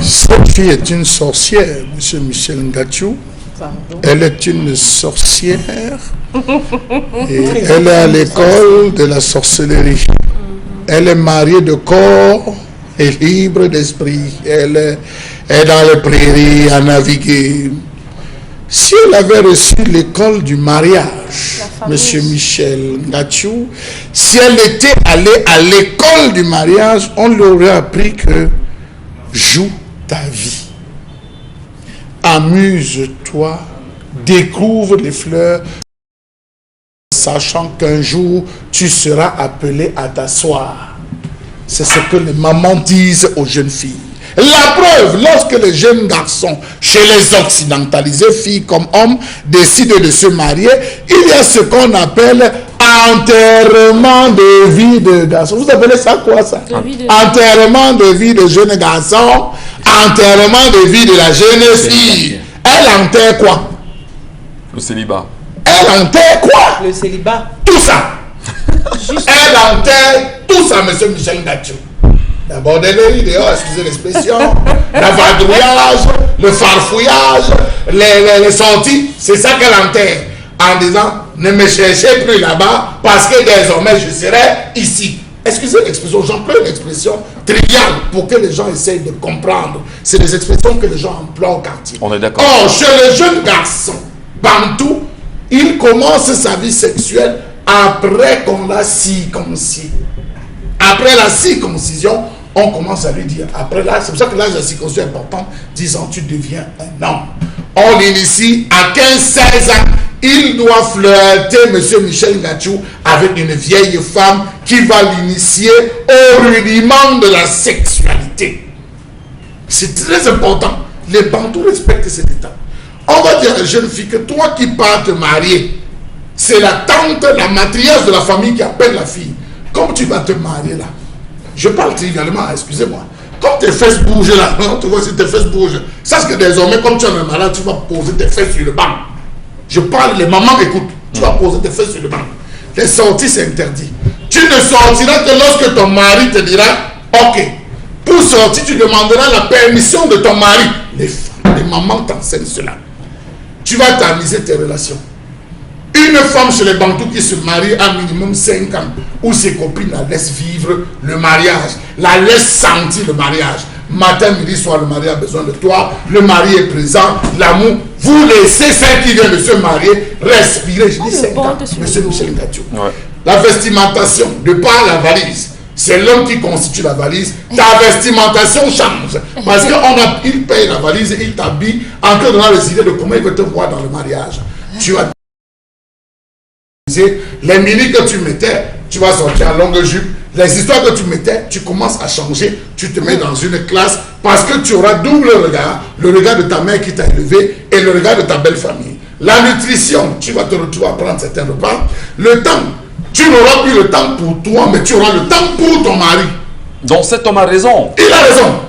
Cette fille est une sorcière, monsieur Michel Ngachou. Elle est une sorcière et elle est à l'école de la sorcellerie. Elle est mariée de corps et libre d'esprit. Elle est dans les prairies à naviguer. Si elle avait reçu l'école du mariage, monsieur Michel Ngachou, si elle était allée à l'école du mariage, on lui aurait appris que joue ta vie. Amuse-toi, découvre les fleurs, sachant qu'un jour, tu seras appelé à t'asseoir. C'est ce que les mamans disent aux jeunes filles. La preuve, lorsque les jeunes garçons, chez les occidentalisés, filles comme hommes, décident de se marier, il y a ce qu'on appelle enterrement de vie de garçon. Vous appelez ça quoi ça? Enterrement de vie de jeunes garçons, enterrement de vie de la jeune fille. Elle enterre quoi? Le célibat. Elle enterre quoi? Le célibat. Tout ça. Elle enterre tout ça, monsieur Michel Ngachou. La bordellerie dehors, excusez l'expression, la vadrouillage, le farfouillage, les sorties, c'est ça qu'elle enterre. En disant, ne me cherchez plus là-bas parce que désormais je serai ici. Excusez l'expression, j'emploie une expression triviale pour que les gens essayent de comprendre. C'est des expressions que les gens emploient au quartier. On est d'accord. Or, chez le jeune garçon, Bantou, il commence sa vie sexuelle après qu'on l'a circoncis. Après la circoncision, on commence à lui dire, après là, c'est pour ça que l'âge de la circoncision est important, 10 ans, tu deviens un homme. On l'initie à 15-16 ans. Il doit flirter, monsieur Michel Ngachou, avec une vieille femme qui va l'initier au rudiment de la sexualité. C'est très important. Les Bantous respectent cet état. On va dire à la jeune fille que toi qui pars te marier, c'est la tante, la matriarche de la famille qui appelle la fille. Comme tu vas te marier là, je parle trivialement, excusez-moi. Comme tes fesses bougent là, non, tu vois si tes fesses bougent, sache que désormais, comme tu es un malade, tu vas poser tes fesses sur le banc. Je parle, les mamans écoutent, tu vas poser tes fesses sur le banc. Les sorties, c'est interdit. Tu ne sortiras que lorsque ton mari te dira, ok. Pour sortir, tu demanderas la permission de ton mari. Les mamans t'enseignent cela. Tu vas tamiser tes relations. Une femme chez les Bantous qui se marie à minimum 5 ans, où ses copines la laissent vivre le mariage, la laissent sentir le mariage. Matin, midi, soir, le mari a besoin de toi, le mari est présent, l'amour. Vous laissez celle qui vient de se marier respirer. Je dis 5 ans, monsieur Michel Ngachou. Ouais. La vestimentation, de par la valise, c'est l'homme qui constitue la valise. Ta vestimentation change. Parce qu'il paye la valise et il t'habille en te donnant les idées de comment il veut te voir dans le mariage. Tu as les mini que tu mettais, tu vas sortir en longue jupe. Les histoires que tu mettais, tu commences à changer. Tu te mets dans une classe parce que tu auras double regard. Le regard de ta mère qui t'a élevé et le regard de ta belle famille. La nutrition, tu vas te retrouver à prendre certains repas. Le temps, tu n'auras plus le temps pour toi, mais tu auras le temps pour ton mari. Donc cet homme a raison. Il a raison.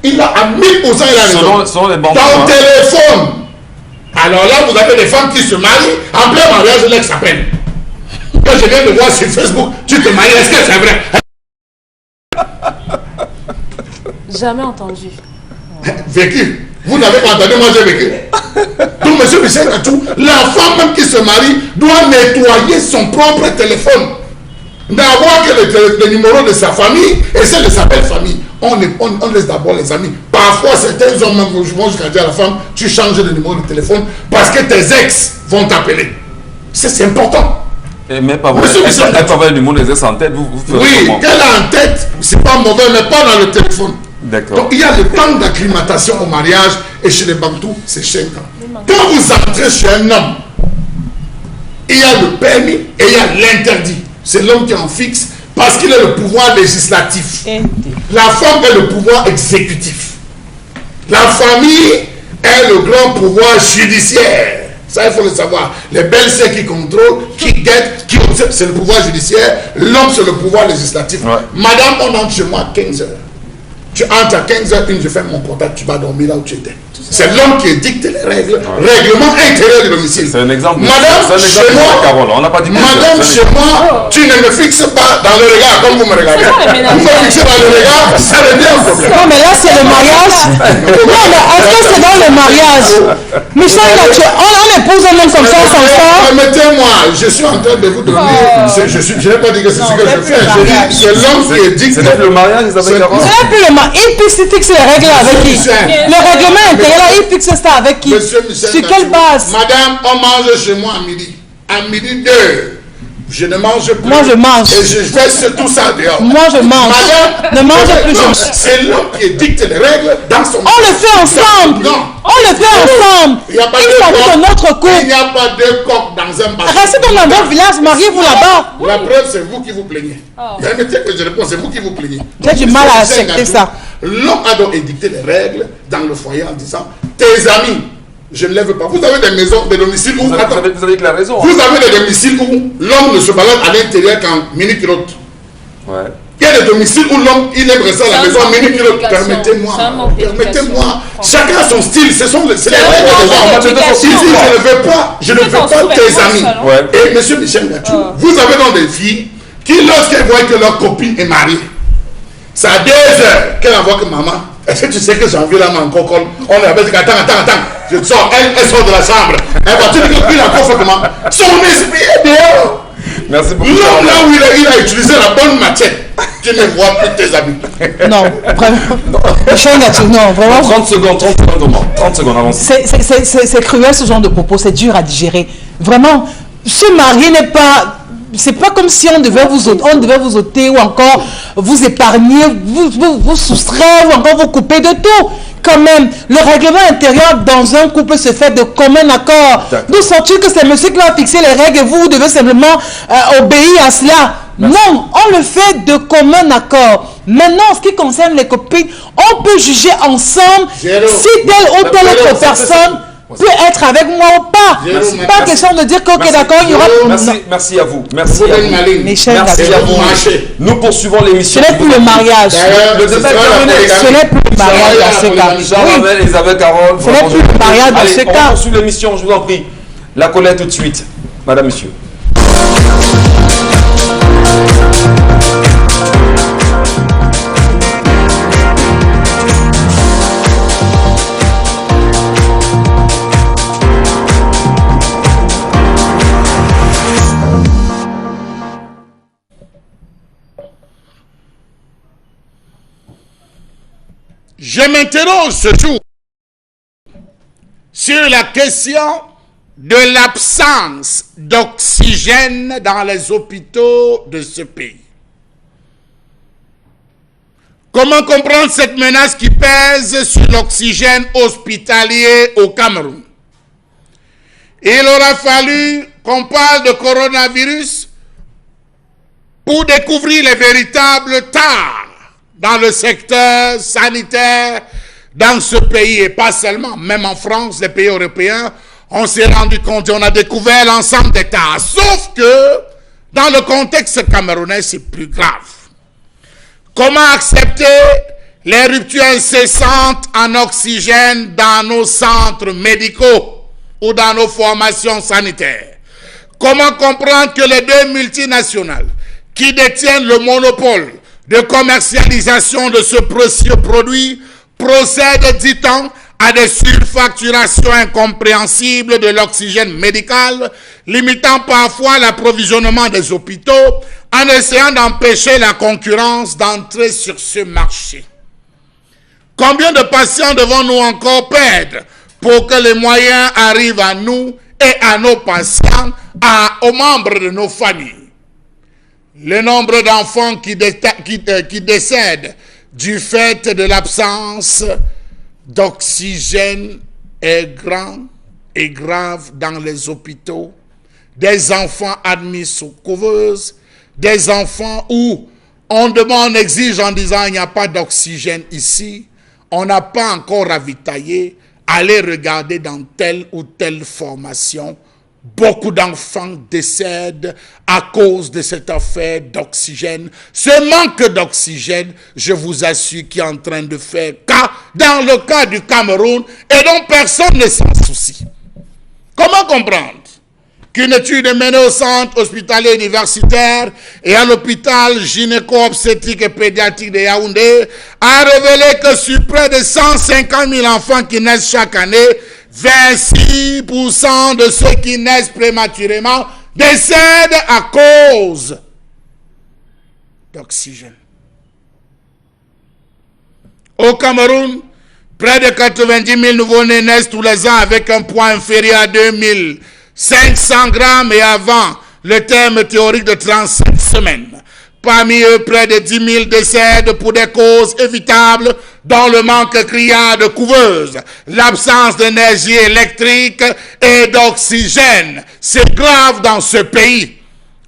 Il a à 1000%, il a raison. Selon les banques, ton téléphone. Alors là, vous avez des femmes qui se marient, en plein mariage, l'ex s'appelle. Quand je viens de voir sur Facebook, tu te maries, est-ce que c'est vrai? Jamais entendu. Vécu. Vous n'avez pas entendu, moi j'ai vécu. Donc, monsieur Michel Katou, l'enfant même qui se marie doit nettoyer son propre téléphone. N'avoir que le numéro de sa famille et celle de sa belle famille. On laisse d'abord les amis. Parfois, certains hommes vont jusqu'à dire à la femme, tu changes de numéro de téléphone parce que tes ex vont t'appeler. C'est important. Mais pas vrai. Elle peut avoir le numéro des ex en tête. Vous oui, qu'elle a en tête, c'est pas mauvais, mais pas dans le téléphone. D'accord. Donc, il y a le temps d'acclimatation au mariage et chez les Bantous, c'est 5 ans. Quand vous entrez chez un homme, il y a le permis et il y a l'interdit. C'est l'homme qui en fixe parce qu'il a le pouvoir législatif. La femme a le pouvoir exécutif. La famille a le grand pouvoir judiciaire. Ça, il faut le savoir. Les belles-sœurs qui contrôlent, qui guettent, qui observent, c'est le pouvoir judiciaire. L'homme, c'est le pouvoir législatif. Ouais. Madame, on entre chez moi à 15h. Tu entres à 15h01, je fais mon contact, tu vas dormir là où tu étais. C'est l'homme qui dicte les règles, règlement intérieur du domicile. C'est un exemple. Madame, chez moi, Carole, on n'a pas dit madame, chez moi, tu ne me fixes pas dans le regard comme vous me regardez. Vous me fixez dans le regard, ça devient un problème. Non, mais là, c'est le mariage. Non, mais est-ce que c'est dans le mariage? Michel, on épouse un homme comme ça, sans ça. Permettez-moi, je suis en train de vous donner. Je n'ai pas dit que c'est ce que je fais. Je dis, c'est l'homme qui dicte. C'est le mariage, Isabelle Carole. C'est plus le mariage. Il fixe les règles avec qui? Le règlement intérieur, il fixe ça avec qui? Monsieur Michel, sur quelle base? Madame, on mange chez moi à midi. À midi 2. Je ne mange plus. Moi, je mange. Et je fais tout ça dehors. Moi, je mange. Madame, ne mange plus. C'est l'homme qui dicte les règles dans son... On le fait ensemble. Non. On le fait ensemble. Il n'y a pas de notre couple. Il n'y a pas de coq dans un bassin. Restez dans votre village, mariez-vous là-bas. La preuve, c'est vous qui vous plaignez. Permettez que je réponds, c'est vous qui vous plaignez. J'ai du mal à accepter ça. L'homme a donc édicté les règles dans le foyer en disant, tes amis, je ne lève pas. Vous avez des maisons, des domiciles où... Vous avez la raison. Vous avez des domiciles où l'homme ne se balade à l'intérieur qu'en mini-culotte. Ouais. Il y a des domiciles où l'homme, il aime rester à la maison en mini-culotte. Permettez-moi. Permettez-moi. Chacun a son style. Ce sont les règles des gens. Ici, je ne veux pas tes amis. Ouais. Et monsieur Michel Gachou, vous avez donc des filles qui, lorsqu'elles voient que leur copine est mariée, c'est à 2 heures qu'elle envoie que maman. Est-ce que tu sais que j'ai envie là, mon cocon? On est avec, attends. Je sors, elle sort de la chambre. Elle va te dire qu'il a comment? Son esprit est dehors. Merci beaucoup. L'homme là où il a utilisé la bonne matière, tu ne vois plus tes amis. Non, vraiment. Non, vraiment. 30 secondes, 30 secondes, avance. C'est cruel ce genre de propos, c'est dur à digérer. Vraiment, se marier n'est pas... C'est pas comme si on devait vous ôter ou encore vous épargner, vous soustraire ou encore vous couper de tout. Quand même, le règlement intérieur dans un couple se fait de commun accord. D'où sortir que c'est monsieur qui va fixer les règles et vous devez simplement obéir à cela. Merci. Non, on le fait de commun accord. Maintenant, en ce qui concerne les copines, on peut juger ensemble si telle ou telle autre personne peut être avec moi ou pas. Merci. Pas question de dire que ok, d'accord, il y aura... Merci à vous. Merci à vous. Michel, merci à vous. Nous poursuivons l'émission. Ce n'est plus le mariage. Ce n'est plus le mariage dans ce cas. Jean-Ravel, Isabelle Carole. Ce n'est plus le mariage dans ce cas. On poursuit l'émission, je vous en prie. La colère tout de suite. Madame, monsieur. Je m'interroge ce jour sur la question de l'absence d'oxygène dans les hôpitaux de ce pays. Comment comprendre cette menace qui pèse sur l'oxygène hospitalier au Cameroun? Il aura fallu qu'on parle de coronavirus pour découvrir les véritables tares dans le secteur sanitaire dans ce pays, et pas seulement, même en France, les pays européens, on s'est rendu compte et on a découvert l'ensemble des tares. Sauf que, dans le contexte camerounais, c'est plus grave. Comment accepter les ruptures incessantes en oxygène dans nos centres médicaux ou dans nos formations sanitaires? Comment comprendre que les deux multinationales qui détiennent le monopole de commercialisation de ce précieux produit procède, dit-on, à des surfacturations incompréhensibles de l'oxygène médical, limitant parfois l'approvisionnement des hôpitaux en essayant d'empêcher la concurrence d'entrer sur ce marché. Combien de patients devons-nous encore perdre pour que les moyens arrivent à nous et à nos patients, aux membres de nos familles? Le nombre d'enfants qui décèdent du fait de l'absence d'oxygène est grand et grave dans les hôpitaux. Des enfants admis sous couveuse, des enfants où on exige en disant il n'y a pas d'oxygène ici, on n'a pas encore ravitaillé, allez regarder dans telle ou telle formation. Beaucoup d'enfants décèdent à cause de cette affaire d'oxygène. Ce manque d'oxygène, je vous assure, qui est en train de faire cas dans le cas du Cameroun et dont personne ne s'en soucie. Comment comprendre qu'une étude menée au centre hospitalier universitaire et à l'hôpital gynéco-obstétrique et pédiatrique de Yaoundé a révélé que sur près de 150 000 enfants qui naissent chaque année, 26% de ceux qui naissent prématurément décèdent à cause d'oxygène. Au Cameroun, près de 90 000 nouveau-nés naissent tous les ans avec un poids inférieur à 2500 grammes et avant le terme théorique de 37 semaines. Parmi eux, près de 10 000 décèdent pour des causes évitables, dont le manque criard de couveuses, l'absence d'énergie électrique et d'oxygène. C'est grave dans ce pays.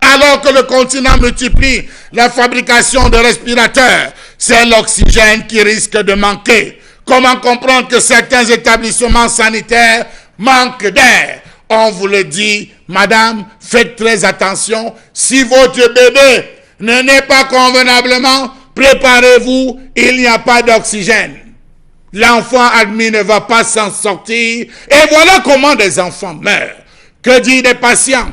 Alors que le continent multiplie la fabrication de respirateurs, c'est l'oxygène qui risque de manquer. Comment comprendre que certains établissements sanitaires manquent d'air? On vous le dit, madame, faites très attention. Si votre bébé ne naît pas convenablement, préparez-vous, il n'y a pas d'oxygène. L'enfant admis ne va pas s'en sortir. Et voilà comment des enfants meurent. Que dire des patients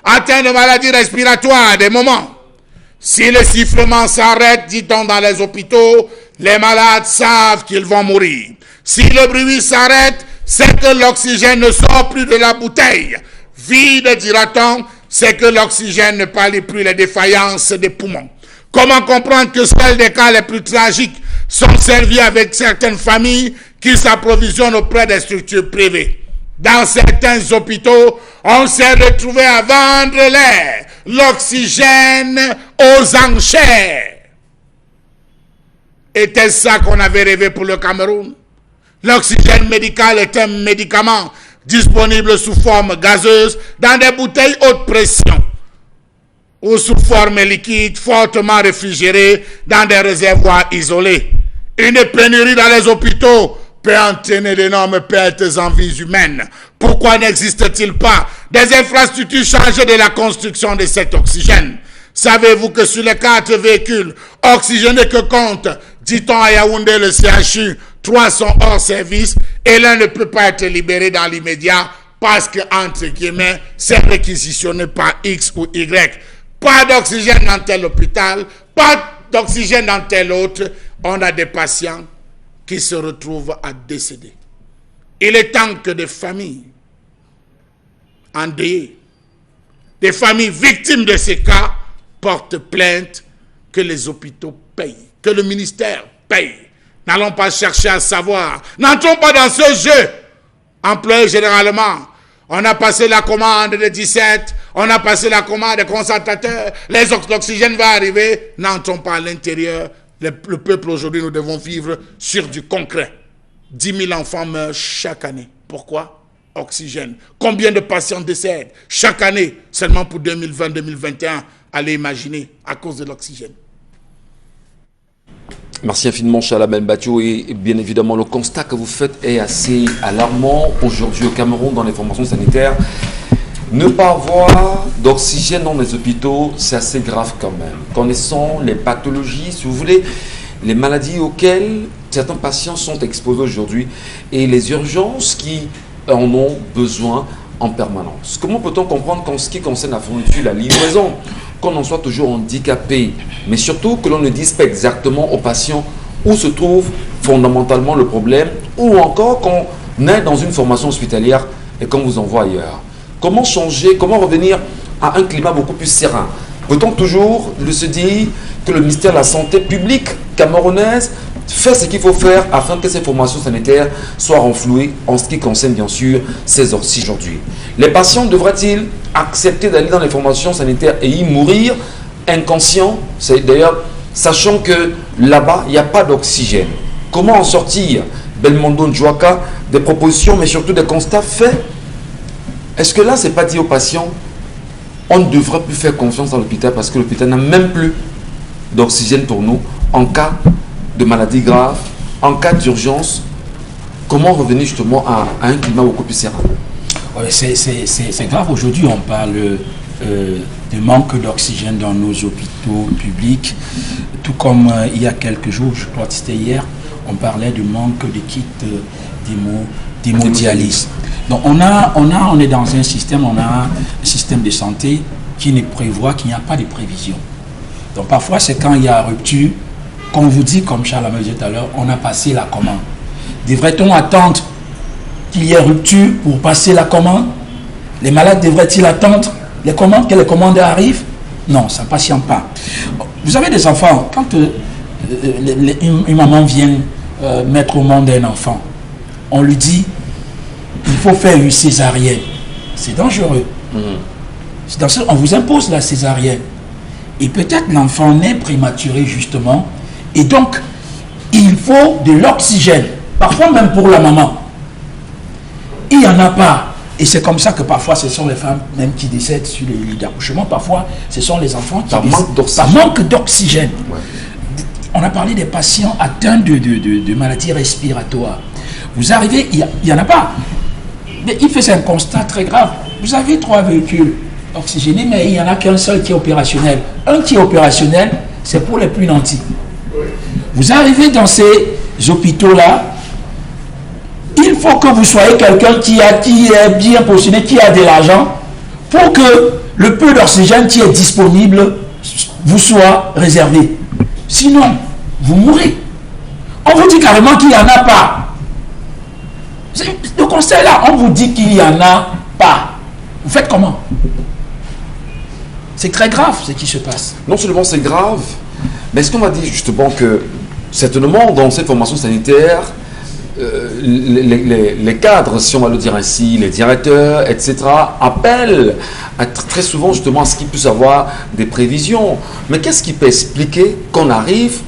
atteints de maladies respiratoires à des moments? Si le sifflement s'arrête, dit-on dans les hôpitaux, les malades savent qu'ils vont mourir. Si le bruit s'arrête, c'est que l'oxygène ne sort plus de la bouteille. Vide, dira-t-on, c'est que l'oxygène ne pallie plus les défaillances des poumons. Comment comprendre que seuls des cas les plus tragiques sont servis avec certaines familles qui s'approvisionnent auprès des structures privées? Dans certains hôpitaux, on s'est retrouvé à vendre l'air, l'oxygène aux enchères. Était-ce ça qu'on avait rêvé pour le Cameroun? L'oxygène médical est un médicament disponible sous forme gazeuse dans des bouteilles haute pression ou sous forme liquide fortement réfrigérée dans des réservoirs isolés. Une pénurie dans les hôpitaux peut entraîner d'énormes pertes en vies humaines. Pourquoi n'existe-t-il pas des infrastructures chargées de la construction de cet oxygène? Savez-vous que sur les 4 véhicules oxygénés que compte, dit-on à Yaoundé, le CHU, 3 sont hors service et l'un ne peut pas être libéré dans l'immédiat parce que, entre guillemets, c'est réquisitionné par X ou Y. Pas d'oxygène dans tel hôpital, pas d'oxygène dans tel autre. On a des patients qui se retrouvent à décéder. Il est temps que des familles endeuillées, des familles victimes de ces cas, portent plainte, que les hôpitaux payent, que le ministère paye. N'allons pas chercher à savoir. N'entrons pas dans ce jeu. Employé généralement. On a passé la commande de 17, on a passé la commande des concentrateurs, l'oxygène va arriver. N'entrons pas à l'intérieur. Le peuple aujourd'hui, nous devons vivre sur du concret. 10 000 enfants meurent chaque année. Pourquoi? Oxygène. Combien de patients décèdent chaque année, seulement pour 2020-2021? Allez imaginer, à cause de l'oxygène. Merci infiniment, Chalamel Batio. Et bien évidemment, le constat que vous faites est assez alarmant. Aujourd'hui au Cameroun, dans les formations sanitaires, ne pas avoir d'oxygène dans les hôpitaux, c'est assez grave quand même. Connaissant les pathologies, si vous voulez, les maladies auxquelles certains patients sont exposés aujourd'hui et les urgences qui en ont besoin en permanence. Comment peut-on comprendre qu'en ce qui concerne la fourniture, la livraison qu'on en soit toujours handicapé, mais surtout que l'on ne dise pas exactement aux patients où se trouve fondamentalement le problème, ou encore qu'on est dans une formation hospitalière et qu'on vous envoie ailleurs. Comment changer, comment revenir à un climat beaucoup plus serein? Peut-on toujours se dire que le ministère de la Santé publique camerounaise fait ce qu'il faut faire afin que ces formations sanitaires soient renflouées en ce qui concerne bien sûr ces orties aujourd'hui? Les patients devraient-ils accepter d'aller dans les formations sanitaires et y mourir inconscients? C'est d'ailleurs, sachant que là-bas, il n'y a pas d'oxygène. Comment en sortir? Belmondo Njouaka, des propositions, mais surtout des constats faits. Est-ce que là, ce n'est pas dit aux patients, on ne devrait plus faire confiance dans l'hôpital parce que l'hôpital n'a même plus d'oxygène pour nous en cas de maladie grave, en cas d'urgence? Comment revenir justement à un climat beaucoup plus serein? Ouais, c'est grave. Aujourd'hui, on parle de manque d'oxygène dans nos hôpitaux publics. Tout comme il y a quelques jours, je crois que c'était hier, on parlait de manque de kits d'hémodialyse. Donc on est dans un système, on a un système de santé qui ne prévoit, qu'il n'y a pas de prévision. Donc parfois c'est quand il y a rupture, qu'on vous dit, comme Charles l'a dit tout à l'heure, on a passé la commande. Devrait-on attendre qu'il y ait rupture pour passer la commande? Les malades devraient-ils attendre les commandes, que les commandes arrivent? Non, ça ne patiente pas. Vous avez des enfants, quand une maman vient mettre au monde un enfant, on lui dit il faut faire une césarienne. C'est dangereux. On vous impose la césarienne. Et peut-être l'enfant naît prématuré justement. Et donc, il faut de l'oxygène. Parfois même pour la maman. Il n'y en a pas. Et c'est comme ça que parfois ce sont les femmes même qui décèdent sur les lits d'accouchement. Parfois, ce sont les enfants qui décèdent par manque d'oxygène. Ouais. On a parlé des patients atteints de maladies respiratoires. Vous arrivez, il n'y en a pas. Mais il fait un constat très grave. Vous avez 3 véhicules oxygénés, mais il n'y en a qu'un seul qui est opérationnel. Un qui est opérationnel, c'est pour les plus nantis. Vous arrivez dans ces hôpitaux-là, il faut que vous soyez quelqu'un qui est bien positionné, qui a de l'argent, pour que le peu d'oxygène qui est disponible vous soit réservé. Sinon, vous mourrez. On vous dit carrément qu'il n'y en a pas. Le conseil là, on vous dit qu'il n'y en a pas. Vous faites comment? C'est très grave ce qui se passe. Non seulement c'est grave, mais est-ce qu'on va dire justement que certainement dans cette formation sanitaire, les cadres, si on va le dire ainsi, les directeurs, etc., appellent très souvent justement à ce qu'ils puissent avoir des prévisions. Mais qu'est-ce qui peut expliquer qu'on arrive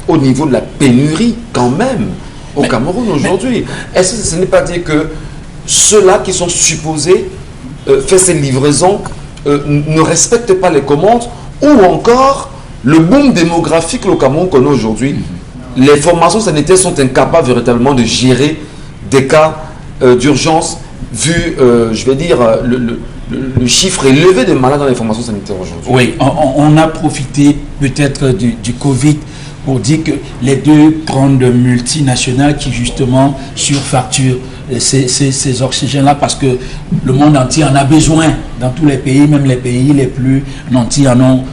au niveau de la pénurie quand même au Cameroun aujourd'hui? Est-ce que ce n'est pas dire que ceux-là qui sont supposés faire ces livraisons ne respectent pas les commandes, ou encore le boom démographique au Cameroun qu'on a aujourd'hui? Les formations sanitaires sont incapables véritablement de gérer des cas d'urgence vu, je vais dire, le chiffre élevé de malades dans les formations sanitaires aujourd'hui. Oui, on a profité peut-être du Covid pour dire que les 2 grandes multinationales qui justement surfacturent ces oxygènes-là, parce que le monde entier en a besoin, dans tous les pays, même les pays les plus nantis en ont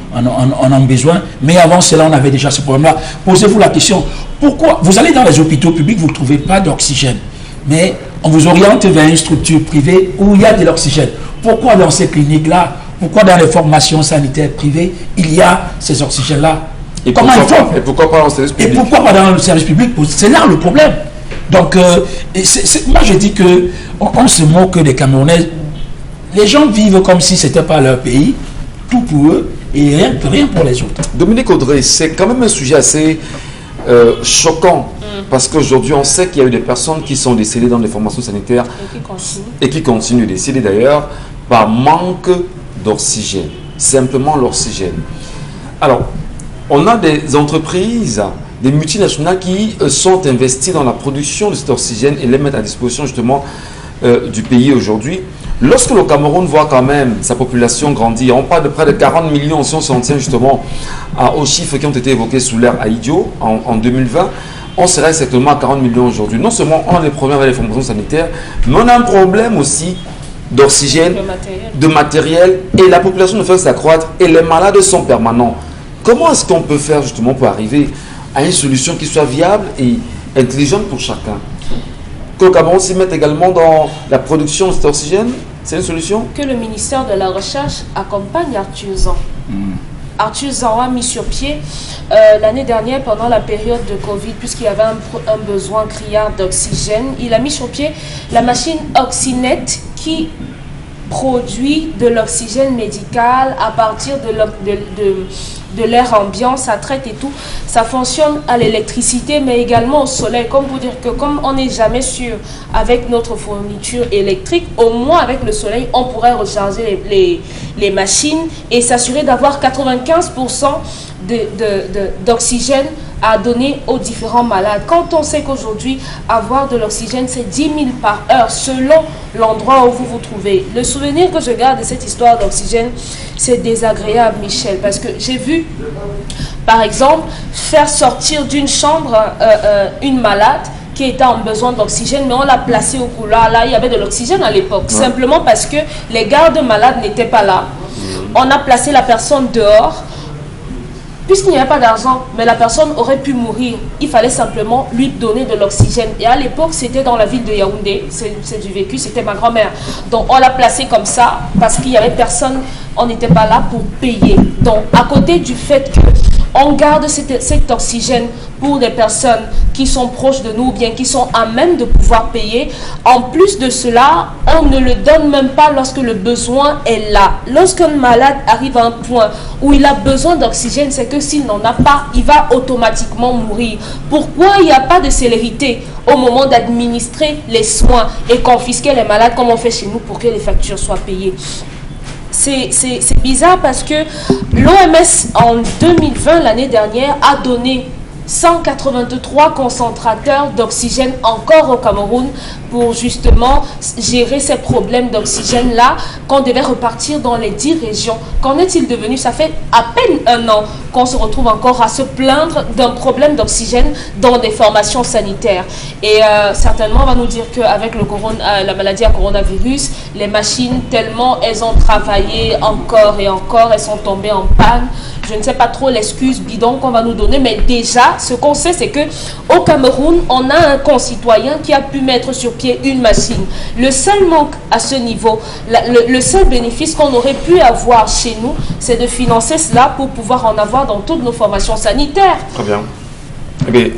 besoin. Mais avant cela, on avait déjà ce problème-là. Posez-vous la question, pourquoi vous allez dans les hôpitaux publics, vous ne trouvez pas d'oxygène, mais on vous oriente vers une structure privée où il y a de l'oxygène. Pourquoi dans ces cliniques-là, pourquoi dans les formations sanitaires privées, il y a ces oxygènes-là? Et comment ils font? Et pourquoi pas dans le service public? Et pourquoi pas dans le service public? C'est là le problème. Donc, moi je dis que on se moque des Camerounais. Les gens vivent comme si ce n'était pas leur pays, tout pour eux et rien pour les autres. Dominique Audrey, c'est quand même un sujet assez choquant, parce qu'aujourd'hui on sait qu'il y a eu des personnes qui sont décédées dans des formations sanitaires et qui continuent de décéder d'ailleurs par manque d'oxygène, simplement l'oxygène. Alors, on a des entreprises, des multinationales qui sont investies dans la production de cet oxygène et les mettent à disposition justement du pays aujourd'hui. Lorsque le Cameroun voit quand même sa population grandir, on parle de près de 40 millions si on s'en tient justement aux chiffres qui ont été évoqués sous l'ère Aïdio en 2020, on serait exactement à 40 millions aujourd'hui. Non seulement on a des problèmes avec les formations sanitaires, mais on a un problème aussi d'oxygène, de matériel, et la population ne fait que s'accroître, et les malades sont permanents. Comment est-ce qu'on peut faire justement pour arriver à une solution qui soit viable et intelligente pour chacun? Que le Cameroun s'y mette également dans la production de cet oxygène, c'est une solution? Que le ministère de la Recherche accompagne Arthur Zan. Arthur Zan a mis sur pied l'année dernière pendant la période de Covid, puisqu'il y avait un besoin criard d'oxygène, il a mis sur pied la machine Oxynet qui produit de l'oxygène médical à partir de l'air ambiant, ça traite et tout. Ça fonctionne à l'électricité, mais également au soleil. Comme pour dire que comme on n'est jamais sûr avec notre fourniture électrique, au moins avec le soleil, on pourrait recharger les machines et s'assurer d'avoir 95% d'oxygène à donner aux différents malades. Quand on sait qu'aujourd'hui, avoir de l'oxygène, c'est 10 000 par heure, selon l'endroit où vous vous trouvez. Le souvenir que je garde de cette histoire d'oxygène, c'est désagréable, Michel, parce que j'ai vu, par exemple, faire sortir d'une chambre une malade qui était en besoin d'oxygène, mais on l'a placée au couloir. Là, il y avait de l'oxygène à l'époque, simplement parce que les gardes malades n'étaient pas là. On a placé la personne dehors, puisqu'il n'y avait pas d'argent, mais la personne aurait pu mourir. Il fallait simplement lui donner de l'oxygène. Et à l'époque, c'était dans la ville de Yaoundé. C'est du vécu, c'était ma grand-mère. Donc, on l'a placé comme ça parce qu'il n'y avait personne, on n'était pas là pour payer. Donc, à côté du fait qu'on garde cet oxygène pour des personnes qui sont proches de nous ou bien qui sont à même de pouvoir payer, en plus de cela, on ne le donne même pas lorsque le besoin est là. Lorsqu'un malade arrive à un point où il a besoin d'oxygène, c'est que s'il n'en a pas, il va automatiquement mourir. Pourquoi il n'y a pas de célérité au moment d'administrer les soins et confisquer les malades comme on fait chez nous pour que les factures soient payées? C'est bizarre parce que l'OMS en 2020, l'année dernière, a donné 183 concentrateurs d'oxygène encore au Cameroun pour justement gérer ces problèmes d'oxygène-là qu'on devait repartir dans les 10 régions. Qu'en est-il devenu? Ça fait à peine un an qu'on se retrouve encore à se plaindre d'un problème d'oxygène dans des formations sanitaires. Et certainement, on va nous dire qu'avec la maladie à coronavirus, les machines, tellement elles ont travaillé encore et encore, elles sont tombées en panne. Je ne sais pas trop l'excuse bidon qu'on va nous donner, mais déjà, ce qu'on sait, c'est qu'au Cameroun, on a un concitoyen qui a pu mettre sur pied une machine. Le seul manque à ce niveau, le seul bénéfice qu'on aurait pu avoir chez nous, c'est de financer cela pour pouvoir en avoir dans toutes nos formations sanitaires. Très bien. Et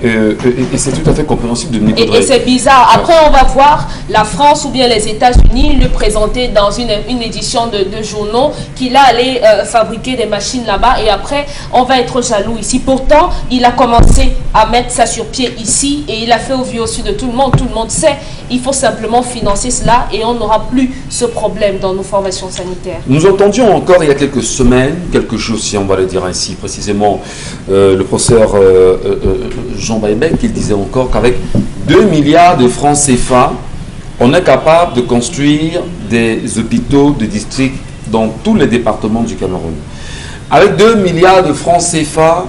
c'est tout à fait compréhensible, Dominique Audrey. Et c'est bizarre. Après, on va voir la France ou bien les États-Unis le présenter dans une édition de journaux qu'il a allé fabriquer des machines là-bas et après, on va être jaloux ici. Pourtant, il a commencé à mettre ça sur pied ici et il a fait au vu au su de tout le monde. Tout le monde sait. Il faut simplement financer cela et on n'aura plus ce problème dans nos formations sanitaires. Nous entendions encore il y a quelques semaines, quelque chose, si on va le dire ainsi précisément, le professeur Jean Baïbec, il disait encore qu'avec 2 milliards de francs CFA, on est capable de construire des hôpitaux de district dans tous les départements du Cameroun. Avec 2 milliards de francs CFA,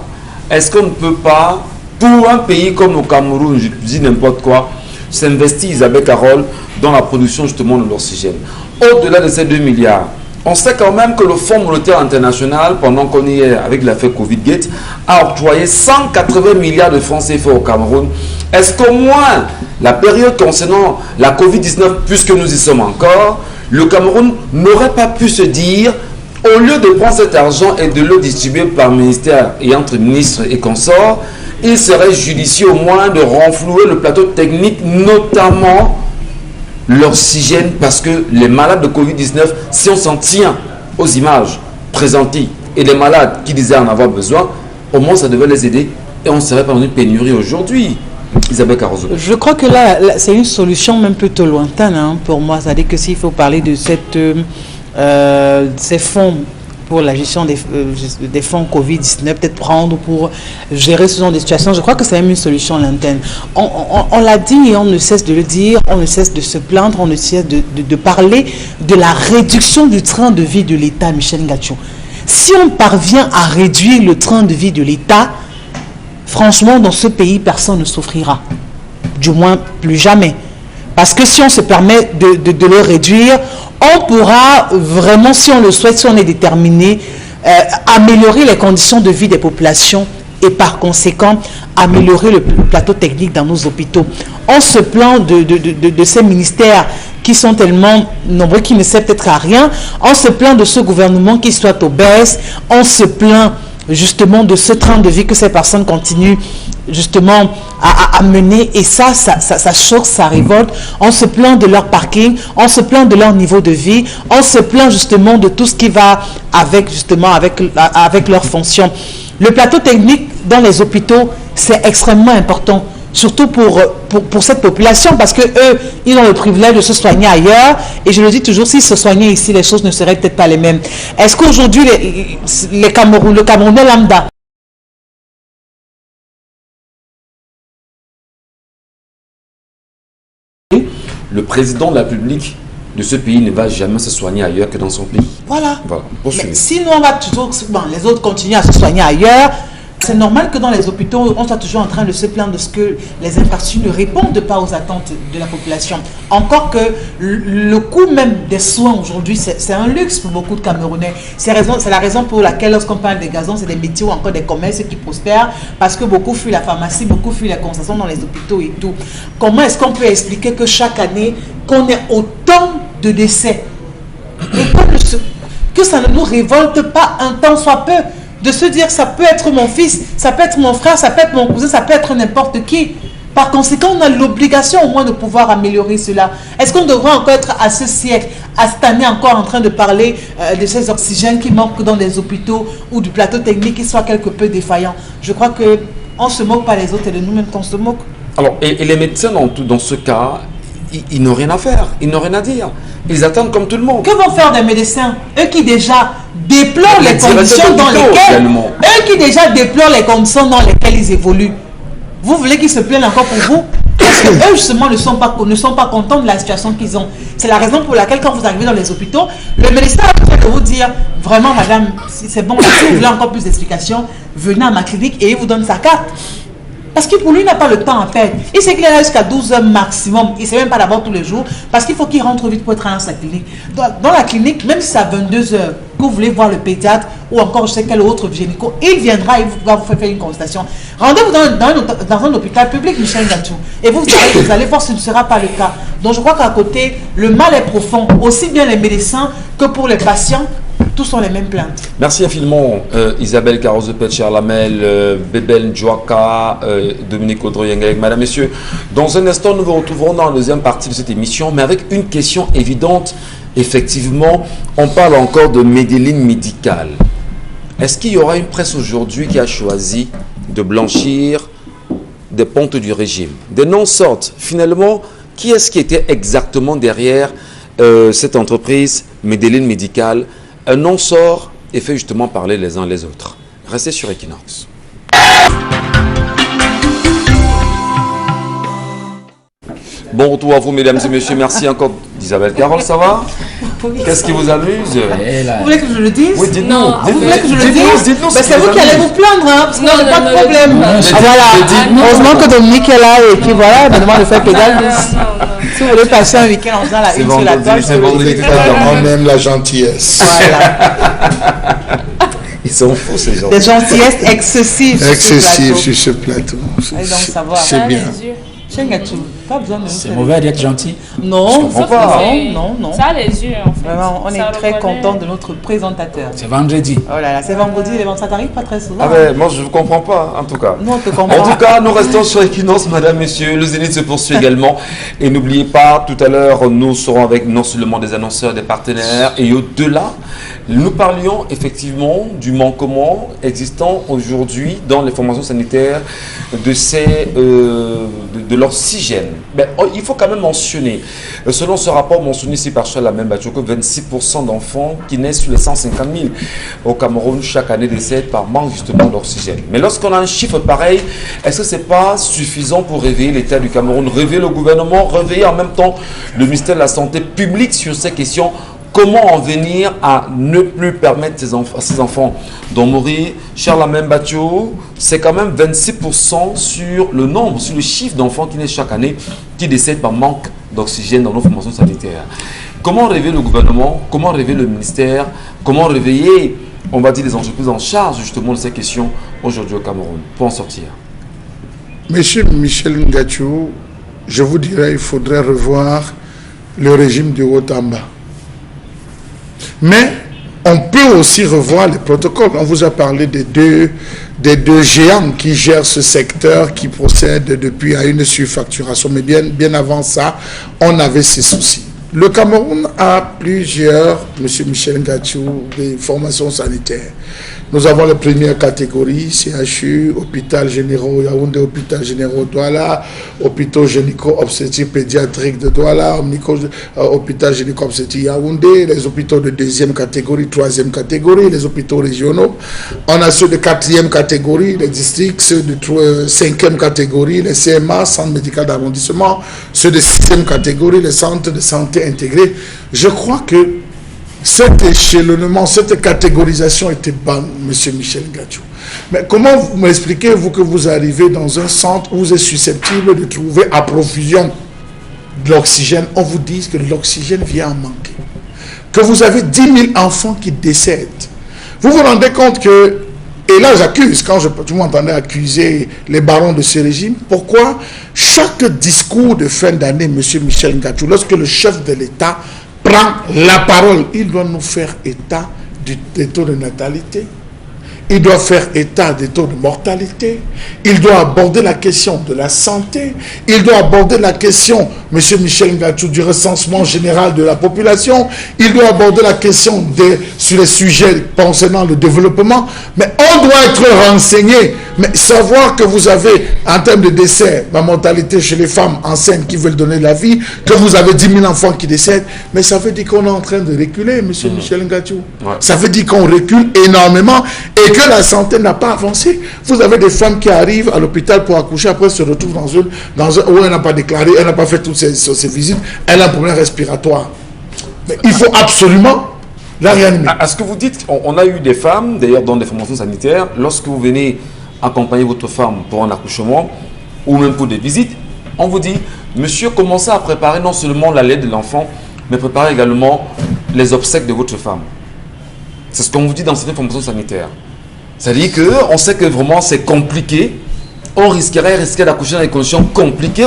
est-ce qu'on ne peut pas, pour un pays comme le Cameroun, je dis n'importe quoi, s'investir, Isabelle Carole, dans la production justement de l'oxygène? Au-delà de ces 2 milliards, on sait quand même que le Fonds monétaire international, pendant qu'on y est avec l'affaire Covid-Gate, a octroyé 180 milliards de francs CFA au Cameroun. Est-ce qu'au moins, la période concernant la Covid-19, puisque nous y sommes encore, le Cameroun n'aurait pas pu se dire, au lieu de prendre cet argent et de le distribuer par ministère et entre ministres et consorts, il serait judicieux au moins de renflouer le plateau technique, notamment l'oxygène, parce que les malades de Covid-19, si on s'en tient aux images présentées et les malades qui disaient en avoir besoin, au moins ça devait les aider et on ne serait pas dans une pénurie aujourd'hui. Isabelle Carozo. Je crois que là c'est une solution même plutôt lointaine pour moi. C'est-à-dire que s'il faut parler de ces fonds pour la gestion des fonds Covid-19, peut-être prendre pour gérer ce genre de situation, je crois que c'est même une solution lointaine. On l'a dit et on ne cesse de le dire, on ne cesse de se plaindre, on ne cesse de parler de la réduction du train de vie de l'État, Michel Ngachou. Si on parvient à réduire le train de vie de l'État, franchement, dans ce pays, personne ne souffrira. Du moins, plus jamais. Parce que si on se permet de le réduire, on pourra vraiment, si on le souhaite, si on est déterminé, améliorer les conditions de vie des populations et par conséquent améliorer le plateau technique dans nos hôpitaux. On se plaint de ces ministères qui sont tellement nombreux, qui ne servent peut-être à rien. On se plaint de ce gouvernement qui soit obèse. On se plaint justement de ce train de vie que ces personnes continuent justement à mener, et ça choque, ça révolte. On se plaint de leur parking, on se plaint de leur niveau de vie, on se plaint justement de tout ce qui va avec justement avec leurs fonctions. Le plateau technique dans les hôpitaux, c'est extrêmement important, surtout pour cette population, parce que eux, ils ont le privilège de se soigner ailleurs, et je le dis toujours, s'ils se soignaient ici, les choses ne seraient peut-être pas les mêmes. Est-ce qu'aujourd'hui, le Camerounais lambda, le président de la République de ce pays ne va jamais se soigner ailleurs que dans son pays. Voilà. Mais sinon, on va toujours, les autres continuent à se soigner ailleurs. C'est normal que dans les hôpitaux, on soit toujours en train de se plaindre de ce que les infrastructures ne répondent pas aux attentes de la population. Encore que le coût même des soins aujourd'hui, c'est un luxe pour beaucoup de Camerounais. C'est la raison pour laquelle lorsqu'on parle des gazons, c'est des métiers ou encore des commerces qui prospèrent, parce que beaucoup fuient la pharmacie, beaucoup fuient la consultation dans les hôpitaux et tout. Comment est-ce qu'on peut expliquer que chaque année, qu'on ait autant de décès et que ça ne nous révolte pas un tant soit peu de se dire ça peut être mon fils, ça peut être mon frère, ça peut être mon cousin, ça peut être n'importe qui. Par conséquent, on a l'obligation au moins de pouvoir améliorer cela. Est-ce qu'on devrait encore être à ce siècle, à cette année encore en train de parler de ces oxygènes qui manquent dans les hôpitaux ou du plateau technique qui soit quelque peu défaillant? Je crois qu'on ne se moque pas les autres et de nous-mêmes qu'on se moque. Alors, et les médecins dans ce cas, ils n'ont rien à faire, ils n'ont rien à dire. Ils attendent comme tout le monde. Que vont faire des médecins, eux qui déjà déplorent les conditions dans lesquelles ils évoluent? Vous voulez qu'ils se plaignent encore pour vous? Parce que eux justement ne sont pas contents de la situation qu'ils ont. C'est la raison pour laquelle quand vous arrivez dans les hôpitaux, le médecin va vous dire vraiment madame, c'est bon, si vous voulez encore plus d'explications, venez à ma clinique et il vous donne sa carte. Parce que pour lui, il n'a pas le temps à perdre. Il sait qu'il est là jusqu'à 12 heures maximum. Il ne sait même pas d'abord tous les jours. Parce qu'il faut qu'il rentre vite pour être dans sa clinique. Dans la clinique, même si c'est à 22 heures, que vous voulez voir le pédiatre ou encore je sais quel autre gynéco, il viendra et va vous faire une consultation. Rendez-vous dans un hôpital public, Michel Gatou. Et vous allez voir, ce ne sera pas le cas. Donc je crois qu'à côté, le mal est profond. Aussi bien les médecins que pour les patients. Tous ont les mêmes plaintes. Merci infiniment Isabelle Carozepet, Charlamel, Bebel Ndjouaka, Dominique Audroyenga. Madame, Messieurs, dans un instant, nous vous retrouverons dans la deuxième partie de cette émission, mais avec une question évidente. Effectivement, on parle encore de Medellín médical. Est-ce qu'il y aura une presse aujourd'hui qui a choisi de blanchir des pontes du régime? Des noms sortent. Finalement, qui est-ce qui était exactement derrière cette entreprise Medellín médical? Un nom sort et fait justement parler les uns les autres. Restez sur Equinox. Bon retour à vous, mesdames et messieurs. Merci encore d'Isabelle Carole, ça va? Qu'est-ce qui vous amuse? Vous voulez que je le dise? Oui, dites-nous. Vous voulez que je le dise? Dites-nous. C'est vous qui allez vous plaindre, hein, parce que Non, pas de problème. Voilà. Heureusement que Dominique est là et puis voilà, elle me demande de faire pédale. Si vous voulez passer un week-end en faisant la une sur la toile, c'est vendredi tout à l'heure. On aime la gentillesse. Voilà. Ils sont fous, ces gens. Des gentillesses excessives. Excessif sur ce plateau. Allez donc savoir. C'est bien. Chengatou, pas besoin de nous. C'est mauvais d'être gentil. Non, Non. non. Ça a les yeux, en fait. Vraiment, on Ça est très reconnaît. content de notre présentateur. C'est vendredi. Oh là là, c'est vendredi, ça t'arrive pas très souvent. Ah ben, moi je ne comprends pas, en tout cas. Nous, on te En comprend. tout cas, nous restons sur Equinox, madame, messieurs. Le Zénith se poursuit également. Et n'oubliez pas, tout à l'heure, nous serons avec non seulement des annonceurs, des partenaires. Et au-delà, nous parlions effectivement du manquement existant aujourd'hui dans les formations sanitaires de l'oxygène. Mais il faut quand même mentionner, selon ce rapport mentionné ici par Charlamel Bachoko, 26% d'enfants qui naissent sur les 150 000 au Cameroun chaque année décèdent par manque justement d'oxygène. Mais lorsqu'on a un chiffre pareil, est-ce que ce n'est pas suffisant pour réveiller l'État du Cameroun, réveiller le gouvernement, réveiller en même temps le ministère de la Santé publique sur ces questions? Comment en venir à ne plus permettre à ces enfants d'en mourir? Charlamel Bachoko, c'est quand même 26% sur le nombre, sur le chiffre d'enfants qui naissent chaque année, qui décèdent par manque d'oxygène dans nos formations sanitaires. Comment réveiller le gouvernement, comment réveiller le ministère, comment réveiller, on va dire, les entreprises en charge justement de ces questions aujourd'hui au Cameroun pour en sortir? Monsieur Michel Ngachou, je vous dirais il faudrait revoir le régime du haut en bas. Mais on peut aussi revoir les protocoles. On vous a parlé des deux géants qui gèrent ce secteur, qui procèdent depuis à une surfacturation. Mais bien avant ça, on avait ces soucis. Le Cameroun a plusieurs, M. Michel Ngachou, des formations sanitaires. Nous avons les premières catégories, CHU, hôpital généraux Yaoundé, hôpital généraux Douala, hôpital gynéco-obstétrique pédiatrique de Douala, hôpital gynéco-obstétrique Yaoundé, les hôpitaux de deuxième catégorie, troisième catégorie, les hôpitaux régionaux. On a ceux de quatrième catégorie, les districts, ceux de cinquième catégorie, les CMA, centres médicaux d'arrondissement, ceux de sixième catégorie, les centres de santé intégrés. Je crois que cet échelonnement, cette catégorisation était bonne, M. Michel Ngachou. Mais comment vous m'expliquez, vous, que vous arrivez dans un centre où vous êtes susceptible de trouver à profusion de l'oxygène, on vous dit que l'oxygène vient en manquer, que vous avez 10 000 enfants qui décèdent. Vous vous rendez compte que, et là j'accuse, quand vous m'entendez accuser les barons de ce régime, pourquoi chaque discours de fin d'année, M. Michel Ngachou, lorsque le chef de l'État prend la parole, il doit nous faire état des taux de natalité, il doit faire état des taux de mortalité, il doit aborder la question de la santé, il doit aborder la question, M. Michel Ngachou, du recensement général de la population, il doit aborder la question sur les sujets concernant le développement, mais on doit être renseigné, mais savoir que vous avez, en termes de décès, la mortalité chez les femmes enceintes qui veulent donner la vie, que vous avez 10 000 enfants qui décèdent, mais ça veut dire qu'on est en train de reculer, M. Michel Ngachou. Ouais. Ça veut dire qu'on recule énormément et que la santé n'a pas avancé. Vous avez des femmes qui arrivent à l'hôpital pour accoucher, après se retrouvent où elle n'a pas déclaré, elle n'a pas fait toutes ces visites, elle a un problème respiratoire. Mais il faut absolument la réanimer. À ce que vous dites, on a eu des femmes, d'ailleurs dans des formations sanitaires, lorsque vous venez accompagner votre femme pour un accouchement ou même pour des visites, on vous dit, monsieur, commencez à préparer non seulement la lait de l'enfant, mais préparez également les obsèques de votre femme. C'est ce qu'on vous dit dans certaines formations sanitaires. C'est-à-dire qu'on sait que vraiment c'est compliqué, on risquerait d'accoucher dans des conditions compliquées.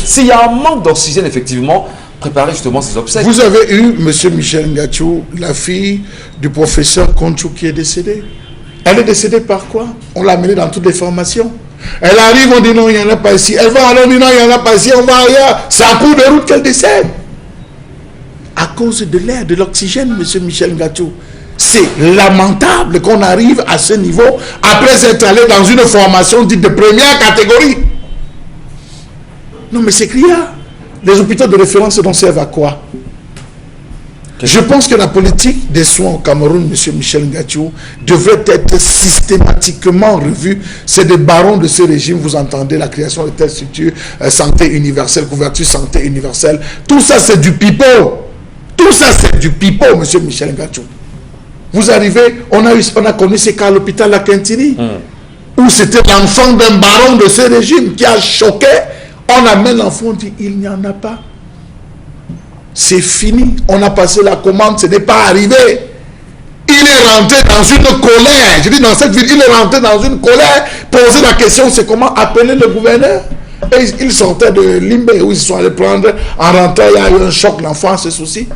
S'il y a un manque d'oxygène, effectivement, préparer justement ces obsèques. Vous avez eu, M. Michel Ngachou, la fille du professeur Konchou qui est décédée. Elle est décédée par quoi? On l'a amenée dans toutes les formations. Elle arrive, on dit non, il n'y en a pas ici. Elle va aller, on dit non, il n'y en a pas ici, on va ailleurs. C'est à cours de route qu'elle décède. À cause de l'air, de l'oxygène, M. Michel Ngachou. C'est lamentable qu'on arrive à ce niveau après être allé dans une formation dite de première catégorie. Non, mais c'est clair. Les hôpitaux de référence dont servent à quoi? Je pense que la politique des soins au Cameroun, M. Michel Ngachou, devrait être systématiquement revue. C'est des barons de ce régime, vous entendez, la création de telles structures, santé universelle, couverture santé universelle. Tout ça, c'est du pipeau. Tout ça, c'est du pipeau, M. Michel Ngachou. Vous arrivez, on a connu ces cas à l'hôpital La Quintini, où c'était l'enfant d'un baron de ce régime qui a choqué. On amène l'enfant, on dit, il n'y en a pas. C'est fini. On a passé la commande, ce n'est pas arrivé. Il est rentré dans une colère. Je dis dans cette ville, il est rentré dans une colère. Poser la question, c'est comment appeler le gouverneur. Et il sortait de Limbé, où ils sont allés prendre. En rentrant, il y a eu un choc, l'enfant se soucie.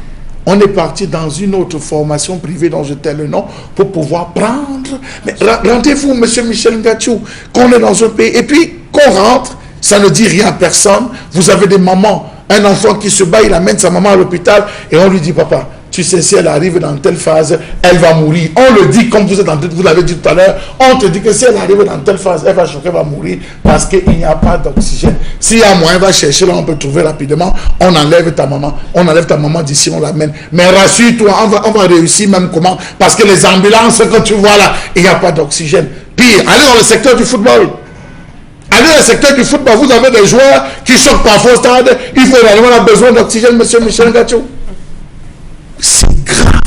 On est parti dans une autre formation privée dont je tais le nom pour pouvoir prendre. Mais rendez-vous, M. Michel Ngachou, qu'on est dans un pays. Et puis, qu'on rentre, ça ne dit rien à personne. Vous avez des mamans, un enfant qui se bat, il amène sa maman à l'hôpital et on lui dit, papa, tu sais, si elle arrive dans telle phase, elle va mourir. On le dit, comme vous l'avez dit tout à l'heure, on te dit que si elle arrive dans telle phase, elle va choquer, elle va mourir parce qu'il n'y a pas d'oxygène. S'il y a moyen, va chercher, là, on peut trouver rapidement, on enlève ta maman d'ici, on l'amène. Mais rassure-toi, on va réussir même comment, parce que les ambulances que tu vois là, il n'y a pas d'oxygène. Pire, allez dans le secteur du football. Allez dans le secteur du football, vous avez des joueurs qui choquent parfois au stade, il faut réellement avoir besoin d'oxygène, M. Michel Ngachou. C'est grave.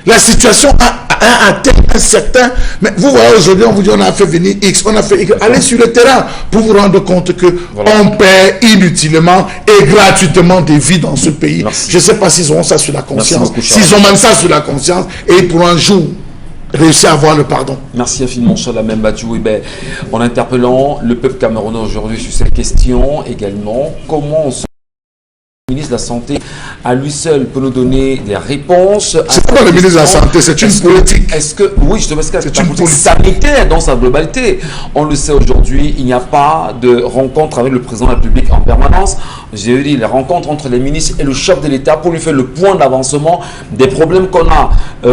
La situation a atteint un certain... Mais vous voyez, aujourd'hui, on vous dit on a fait venir X, on a fait Y. Allez sur le terrain pour vous rendre compte que on perd inutilement et gratuitement des vies dans ce pays. Merci. Je ne sais pas s'ils auront ça sur la conscience. S'ils ont même ça sur la conscience, et ils pourront un jour réussir à avoir le pardon. Merci infiniment, Salamem Badjou. En interpellant le peuple camerounais aujourd'hui sur cette question également, comment on se... Le ministre de la Santé, à lui seul, peut nous donner des réponses. C'est pas le ministre de la Santé, c'est une politique. Est-ce que, oui, je te c'est une politique sanitaire dans sa globalité. On le sait aujourd'hui, il n'y a pas de rencontre avec le président de la République en permanence. J'ai dit les rencontres entre les ministres et le chef de l'État pour lui faire le point d'avancement des problèmes qu'on a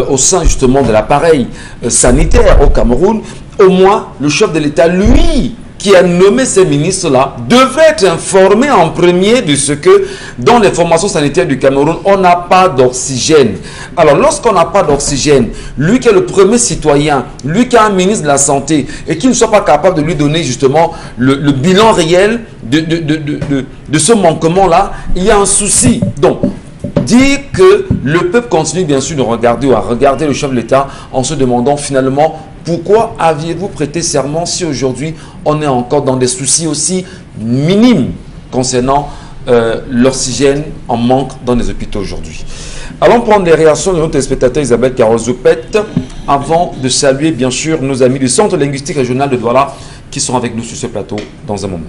au sein justement de l'appareil sanitaire au Cameroun. Au moins, le chef de l'État, lui, qui a nommé ces ministres-là, devait être informé en premier de ce que dans les formations sanitaires du Cameroun, on n'a pas d'oxygène. Alors, lorsqu'on n'a pas d'oxygène, lui qui est le premier citoyen, lui qui est un ministre de la Santé, et qui ne soit pas capable de lui donner justement le bilan réel de ce manquement-là, il y a un souci. Donc, dire que le peuple continue bien sûr de regarder ou à regarder le chef de l'État en se demandant finalement pourquoi aviez-vous prêté serment si aujourd'hui on est encore dans des soucis aussi minimes concernant l'oxygène en manque dans les hôpitaux aujourd'hui. Allons prendre les réactions de notre téléspectateur Isabelle Carole-Zoupet avant de saluer bien sûr nos amis du Centre linguistique régional de Douala qui sont avec nous sur ce plateau dans un moment.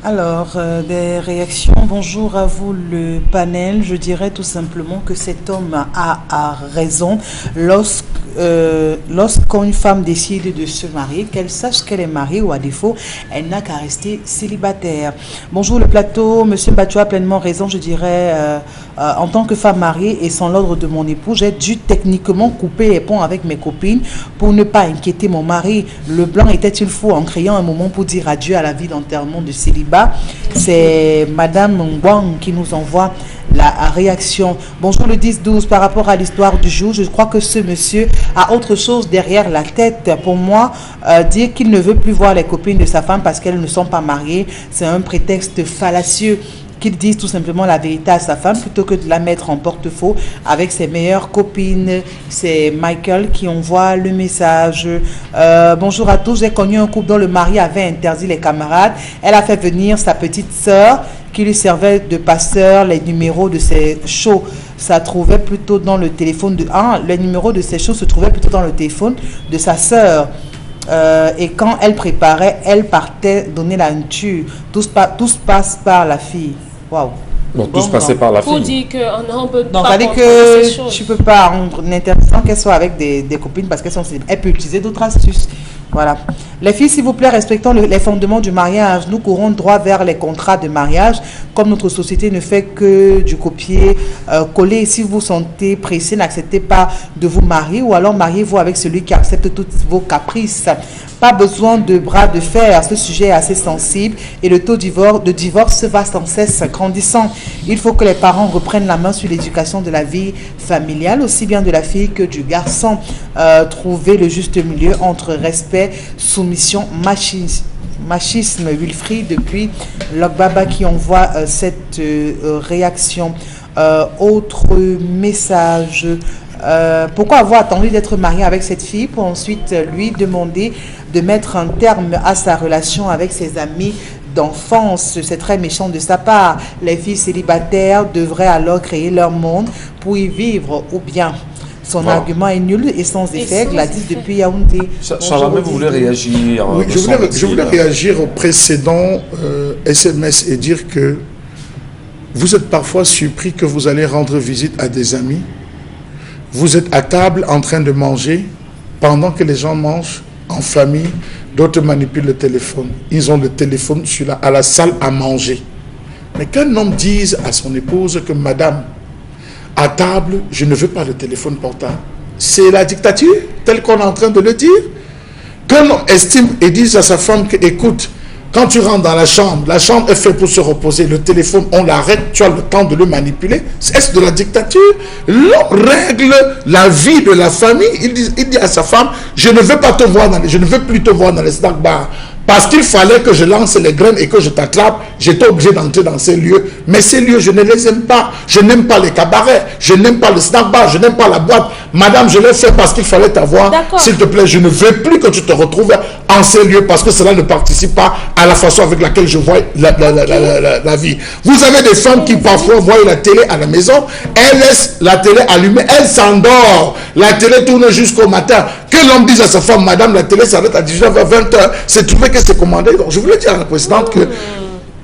Alors, des réactions. Bonjour à vous le panel. Je dirais tout simplement que cet homme a raison. Lorsqu'une femme décide de se marier, qu'elle sache qu'elle est mariée ou à défaut, elle n'a qu'à rester célibataire. Bonjour le plateau. Monsieur Badjou a pleinement raison. Je dirais, en tant que femme mariée et sans l'ordre de mon époux, j'ai dû techniquement couper les ponts avec mes copines pour ne pas inquiéter mon mari. Le blanc était-il fou en créant un moment pour dire adieu à la vie d'enterrement de célibat? C'est Madame Ngwang qui nous envoie la réaction. Bonjour le 10-12, par rapport à l'histoire du jour, je crois que ce monsieur a autre chose derrière la tête. Pour moi, dire qu'il ne veut plus voir les copines de sa femme parce qu'elles ne sont pas mariées, c'est un prétexte fallacieux. Qu'il dise tout simplement la vérité à sa femme plutôt que de la mettre en porte-faux avec ses meilleures copines. C'est Michael qui envoie le message. Bonjour à tous, j'ai connu un couple dont le mari avait interdit les camarades. Elle a fait venir sa petite sœur qui lui servait de passeur. Les numéros de ses shows, ça trouvait plutôt dans le téléphone de... les numéros de ses shows se trouvaient plutôt dans le téléphone de sa sœur. Et quand elle préparait, elle partait donner la nature. Tout se passe par la fille. Waouh. Donc tout se passait par la fille. Pour dire qu'on peut donc, pas dire que tu peux pas, en interdisant qu'elle soit avec des copines parce qu'elles sont célibataires, elle peut utiliser d'autres astuces. Voilà. Les filles, s'il vous plaît, respectons les fondements du mariage. Nous courons droit vers les contrats de mariage. Comme notre société ne fait que du copier-coller, si vous vous sentez pressé, n'acceptez pas de vous marier ou alors mariez-vous avec celui qui accepte toutes vos caprices. Pas besoin de bras de fer. Ce sujet est assez sensible et le taux de divorce va sans cesse grandissant. Il faut que les parents reprennent la main sur l'éducation de la vie familiale, aussi bien de la fille que du garçon. Trouver le juste milieu entre respect, soumission, machisme. Wilfried depuis Lokbaba qui envoie cette réaction. Autre message. Pourquoi avoir attendu d'être marié avec cette fille pour ensuite lui demander de mettre un terme à sa relation avec ses amis d'enfance? C'est très méchant de sa part. Les filles célibataires devraient alors créer leur monde pour y vivre ou bien. Son argument est nul et sans effet. Gladys depuis Yaoundé. Charles, vous voulez réagir? Oui, je voulais réagir au précédent SMS et dire que vous êtes parfois surpris que vous allez rendre visite à des amis. Vous êtes à table en train de manger pendant que les gens mangent en famille. D'autres manipulent le téléphone. Ils ont le téléphone à la salle à manger. Mais qu'un homme dise à son épouse que madame, à table, je ne veux pas le téléphone portable. C'est la dictature, telle qu'on est en train de le dire. Qu'un homme estime et dise à sa femme que, écoute, quand tu rentres dans la chambre est faite pour se reposer, le téléphone, on l'arrête, tu as le temps de le manipuler. Est-ce de la dictature? L'homme règle la vie de la famille. Il dit à sa femme, je ne veux plus te voir dans les snack bars Parce qu'il fallait que je lance les graines et que je t'attrape, j'étais obligé d'entrer dans ces lieux. Mais ces lieux, je ne les aime pas. Je n'aime pas les cabarets, je n'aime pas le snack bar, je n'aime pas la boîte. Madame, je l'ai fait parce qu'il fallait t'avoir. S'il te plaît, je ne veux plus que tu te retrouves en ces lieux parce que cela ne participe pas à la façon avec laquelle je vois la vie. Vous avez des femmes qui parfois voient la télé à la maison, elles laissent la télé allumée, elles s'endorment. La télé tourne jusqu'au matin. Que l'homme dise à sa femme, madame, la télé s'arrête à 19h, 20h, c'est trouvé que c'est commandé. Donc je voulais dire à la présidente que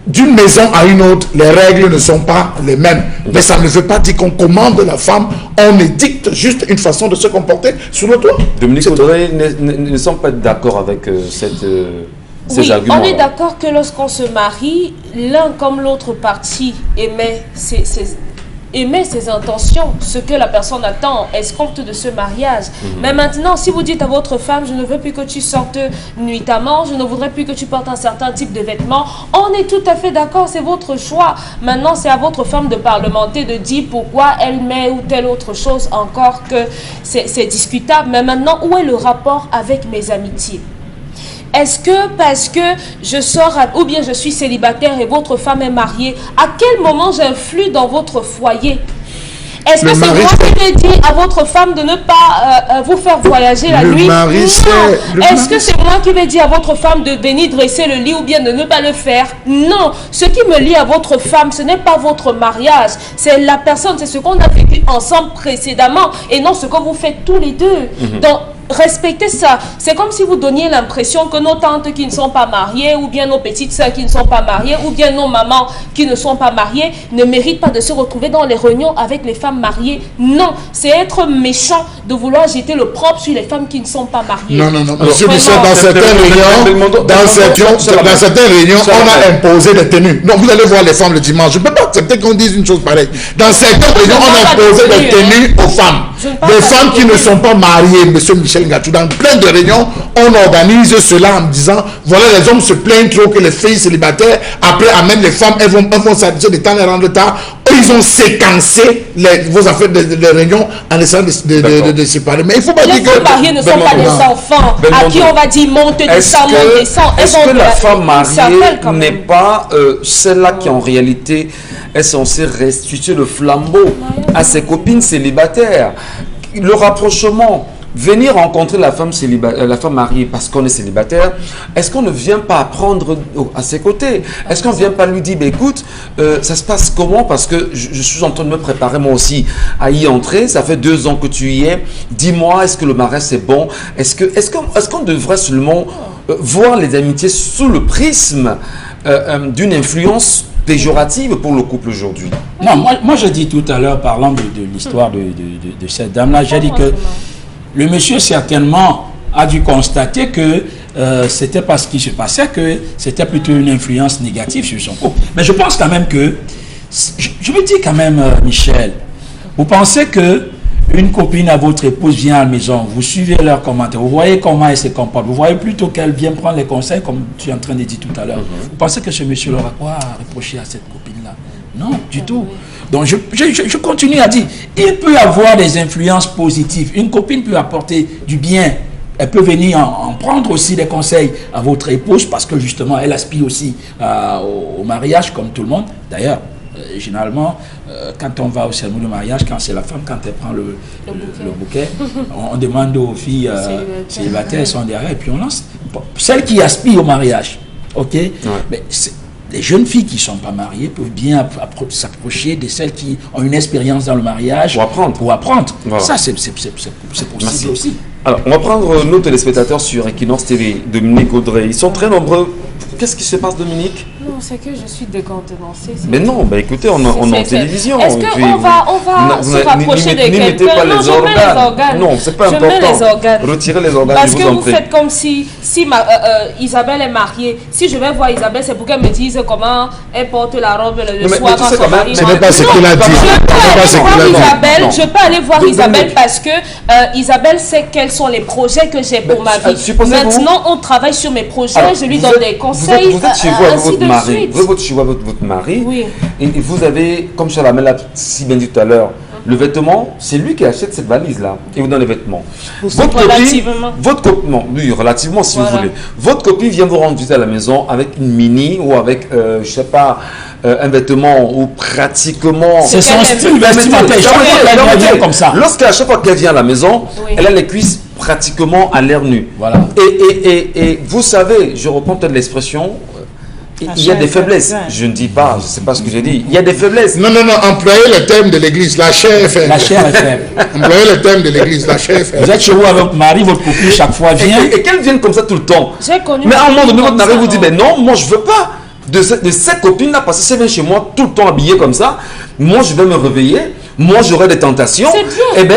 d'une maison à une autre, les règles ne sont pas les mêmes. Mais ça ne veut pas dire qu'on commande la femme, on édicte juste une façon de se comporter sur le toit. Dominique Audrey ne semble pas d'accord avec ces arguments. On est d'accord que lorsqu'on se marie, l'un comme l'autre partie émet ses intentions, ce que la personne attend, escompte de ce mariage. Mais maintenant, si vous dites à votre femme, je ne veux plus que tu sortes nuitamment, je ne voudrais plus que tu portes un certain type de vêtements, on est tout à fait d'accord, c'est votre choix. Maintenant, c'est à votre femme de parlementer, de dire pourquoi elle met ou telle autre chose, encore que c'est discutable. Mais maintenant, où est le rapport avec mes amitiés? Est-ce que parce que je sors ou bien je suis célibataire et votre femme est mariée, à quel moment j'influe dans votre foyer? Est-ce que c'est moi qui vais dire à votre femme de ne pas vous faire voyager la nuit? Non. Est-ce que c'est moi qui vais dire à votre femme de venir dresser le lit ou bien de ne pas le faire? Non. Ce qui me lie à votre femme, ce n'est pas votre mariage. C'est la personne, c'est ce qu'on a vécu ensemble précédemment et non ce que vous faites tous les deux. Donc, respectez ça. C'est comme si vous donniez l'impression que nos tantes qui ne sont pas mariées, ou bien nos petites soeurs qui ne sont pas mariées, ou bien nos mamans qui ne sont pas mariées, ne méritent pas de se retrouver dans les réunions avec les femmes mariées. Non, c'est être méchant de vouloir jeter le propre sur les femmes qui ne sont pas mariées. Non, non, non. Monsieur Michel, dans certaines réunions, on a imposé des tenues. Non, vous allez voir les femmes le dimanche. Je ne peux pas accepter qu'on dise une chose pareille. Dans certaines réunions, on a imposé des tenues aux femmes. Des femmes qui ne sont pas mariées, monsieur Michel Ngatou. Dans plein de réunions, on organise cela en me disant, voilà, les hommes se plaignent trop que les filles célibataires, après, amènent les femmes, elles vont s'habituer de temps et rendre tard. Ils ont séquencé vos affaires de réunion en essayant de séparer. Mais il ne faut pas dire que... Les femmes mariées ne sont pas des enfants à qui on va dire monte, descend, monte, descend. Est-ce que la femme mariée n'est pas celle-là qui en réalité est censée restituer le flambeau à ses copines célibataires? Le rapprochement, venir rencontrer la femme mariée parce qu'on est célibataire, est-ce qu'on ne vient pas apprendre à ses côtés? Est-ce qu'on ne vient pas lui dire, bah, écoute, ça se passe comment? Parce que je suis en train de me préparer moi aussi à y entrer, ça fait 2 ans que tu y es, dis-moi, est-ce que le mariage c'est bon? Est-ce qu'on devrait seulement voir les amitiés sous le prisme d'une influence péjorative pour le couple aujourd'hui? Non, moi je dis tout à l'heure, parlant de l'histoire de cette dame-là, j'ai dit que le monsieur certainement a dû constater que c'était pas ce qui se passait, que c'était plutôt une influence négative sur son couple. Mais je pense quand même que, je me dis quand même, Michel, vous pensez que une copine à votre épouse vient à la maison, vous suivez leurs commentaires, vous voyez comment elle se comporte, vous voyez plutôt qu'elle vient prendre les conseils, comme tu es en train de dire tout à l'heure. Vous pensez que ce monsieur aura quoi à reprocher à cette copine-là? Non, du tout. Donc je continue à dire, il peut y avoir des influences positives. Une copine peut apporter du bien. Elle peut venir en prendre aussi des conseils à votre épouse parce que justement, elle aspire aussi au mariage comme tout le monde. D'ailleurs, généralement, quand on va au cérémonie de mariage, quand c'est la femme, quand elle prend le bouquet, on demande aux filles célibataires, elles sont derrière, et puis on lance. Celles qui aspirent au mariage, ok? Ouais. Mais les jeunes filles qui ne sont pas mariées peuvent bien s'approcher de celles qui ont une expérience dans le mariage pour apprendre. Voilà. Ça, c'est possible aussi. Alors, on va prendre nos téléspectateurs sur Equinox TV, Dominique Audrey. Ils sont très nombreux. Qu'est-ce qui se passe, Dominique? Non, c'est que je suis décontenancée. Mais non, bah écoutez, on est en télévision. Est-ce qu'on va se rapprocher de quelqu'un? Non, je mets les organes. Non, c'est pas important. Je mets les organes. Retirez les organes. Parce que vous faites comme si Isabelle est mariée. Si je vais voir Isabelle, c'est pour qu'elle me dise comment elle porte la robe le soir quand son mari. Ce n'est pas ce qu'il a dit. Je peux aller voir Isabelle parce que Isabelle sait quels sont les projets que j'ai pour ma vie. Maintenant, on travaille sur mes projets, je lui donne des conseils. Vous êtes chez vous avec votre mari. Vous êtes chez vous avec votre mari. Oui. Et vous avez, comme Chalamel l'a si bien dit tout à l'heure, Le vêtement, c'est lui qui achète cette valise-là et vous donne les vêtements. Relativement. Votre copine, non, oui, relativement si vous voulez. Votre copine vient vous rendre visite à la maison avec une mini ou avec, je sais pas, un vêtement ou pratiquement... C'est son style vestimentaire. Comme ça. Lorsqu'à chaque fois qu'elle vient à la maison, elle a les cuisses pratiquement à l'air nu. Voilà. Et vous savez, je reprends peut-être l'expression, il y a des faiblesses. Je ne dis pas, je ne sais pas ce que j'ai dit. Il y a des faiblesses. Non, employez le terme de l'église, la chair est faible. La chair est faible. Employez le terme de l'église, la chair est faible. Vous êtes chez vous avec votre mari, votre copine, chaque fois vient. Et qu'elle vienne comme ça tout le temps. J'ai connu. Mais à un moment donné, votre mari vous dit, ben non, moi je veux pas de cette copine-là, parce que si elle vient chez moi tout le temps habillée comme ça, moi je vais me réveiller. Moi, j'aurai des tentations. C'est Eh bien,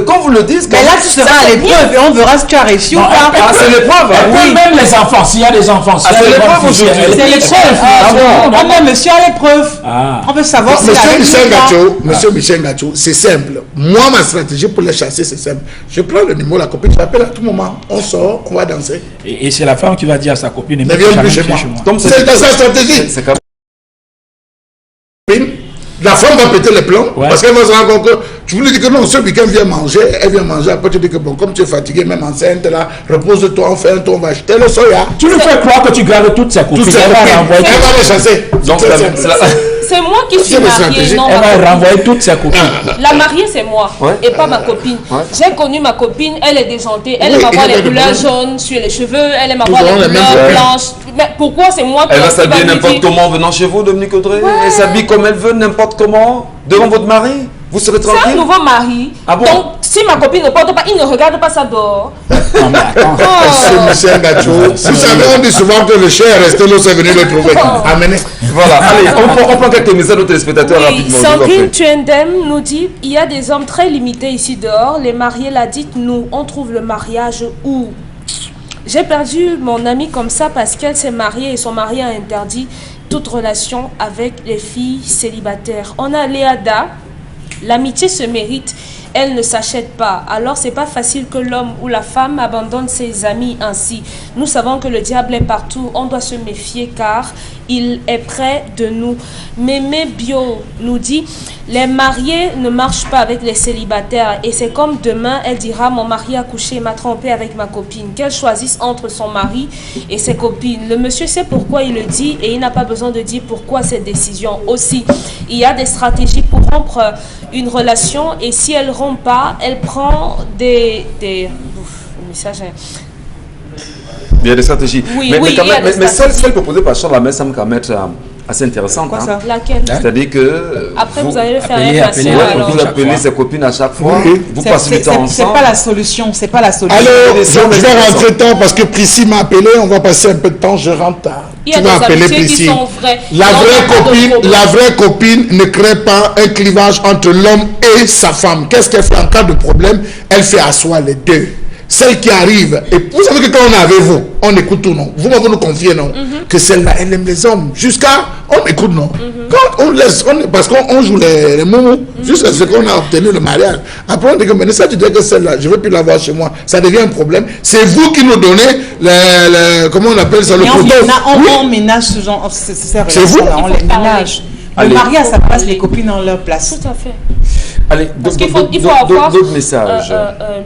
quand vous le dites... Mais là, tu seras à l'épreuve et on verra si tu as réussi ou pas. Ah, c'est l'épreuve. Oui, même les enfants, s'il y a des enfants, c'est l'épreuve aujourd'hui. C'est l'épreuve. Ah non, monsieur à l'épreuve. On veut savoir si Monsieur Michel Gacho, c'est simple. Moi, ma stratégie pour les chasser, c'est simple. Je prends le numéro de la copine, je l'appelle à tout moment. On sort, on va danser. Et c'est la femme qui va dire à sa copine, ne viens plus chez moi. C'est sa stratégie. C'est comme... La femme va péter les plombs parce qu'elle va se rendre compte que tu voulais dire que non, ce week-end vient manger, elle vient manger, après tu dis que bon, comme tu es fatigué, même enceinte là, repose-toi, on fait un tour, on va acheter le soya. Tu lui fais croire que tu gardes toutes ses copines, elle va les chasser. Donc c'est moi qui suis mariée, non, elle va renvoyer toutes ses copines. La mariée, c'est moi et pas ma copine. J'ai connu ma copine, elle est déjantée, elle aime avoir les couleurs jaunes sur les cheveux, elle aime avoir les couleurs blanches. Mais pourquoi c'est moi qui... Elle va s'habiller n'importe comment en venant chez vous, Dominique Audrey. Elle s'habille comme elle veut, n'importe comment, devant votre mari. Vous serez tranquille. C'est un nouveau mari. Ah bon? Donc, si ma copine ne porte pas, il ne regarde pas ça dehors. Non, mais attends. C'est Michel Gacho. Vous savez, on dit souvent que le chien est resté là, c'est venu le trouver. Amenez. Voilà, allez, on prend quelques messages aux téléspectateurs rapidement. Sandrine Tuendem nous dit il y a des hommes très limités ici dehors. Les mariés la dites-nous, on trouve le mariage où? J'ai perdu mon amie comme ça parce qu'elle s'est mariée et son mari a interdit toute relation avec les filles célibataires. On a Léada. L'amitié se mérite, elle ne s'achète pas. Alors c'est pas facile que l'homme ou la femme abandonne ses amis ainsi. Nous savons que le diable est partout, on doit se méfier car il est près de nous. Mémé Bio nous dit, les mariés ne marchent pas avec les célibataires et c'est comme demain, elle dira, mon mari a couché, m'a trompé avec ma copine. Qu'elle choisisse entre son mari et ses copines. Le monsieur sait pourquoi il le dit et il n'a pas besoin de dire pourquoi cette décision. Aussi, il y a des stratégies pour rompre une relation et si elle rompt pas, elle prend des il y a des stratégies. Oui, mais celle proposée par Charles Lamé semble quand même assez intéressante. Quoi ça? Laquelle? C'est-à-dire que... Après, vous allez le faire un vous appelez ses copines à chaque fois. Vous passez du temps ensemble. C'est pas la solution. C'est pas la solution. Alors, je vais rentrer tard parce que Priscille m'a appelé. On va passer un peu de temps. Je rentre tard. Il y a des amitiés qui sont vraies. La vraie copine ne crée pas un clivage entre l'homme et sa femme. Qu'est-ce qu'elle fait en cas de problème? Elle fait asseoir les deux. Celle qui arrive, et vous savez que quand on est avec vous, on écoute tout, non? Vous m'avez nous confier, non? Que celle-là, elle aime les hommes. Jusqu'à, on écoute, non? Quand on laisse, parce qu'on joue les moumous, jusqu'à ce qu'on a obtenu le mariage. Après, on dit que, mais ça, tu dis que celle-là, je ne veux plus la voir chez moi. Ça devient un problème. C'est vous qui nous donnez, comment on appelle ça, le poteau. On ménage ce genre, c'est vous? On les ménage. Le mariage, ça passe les copines dans leur place. Tout à fait. Allez, parce qu'il faut avoir d'autres messages.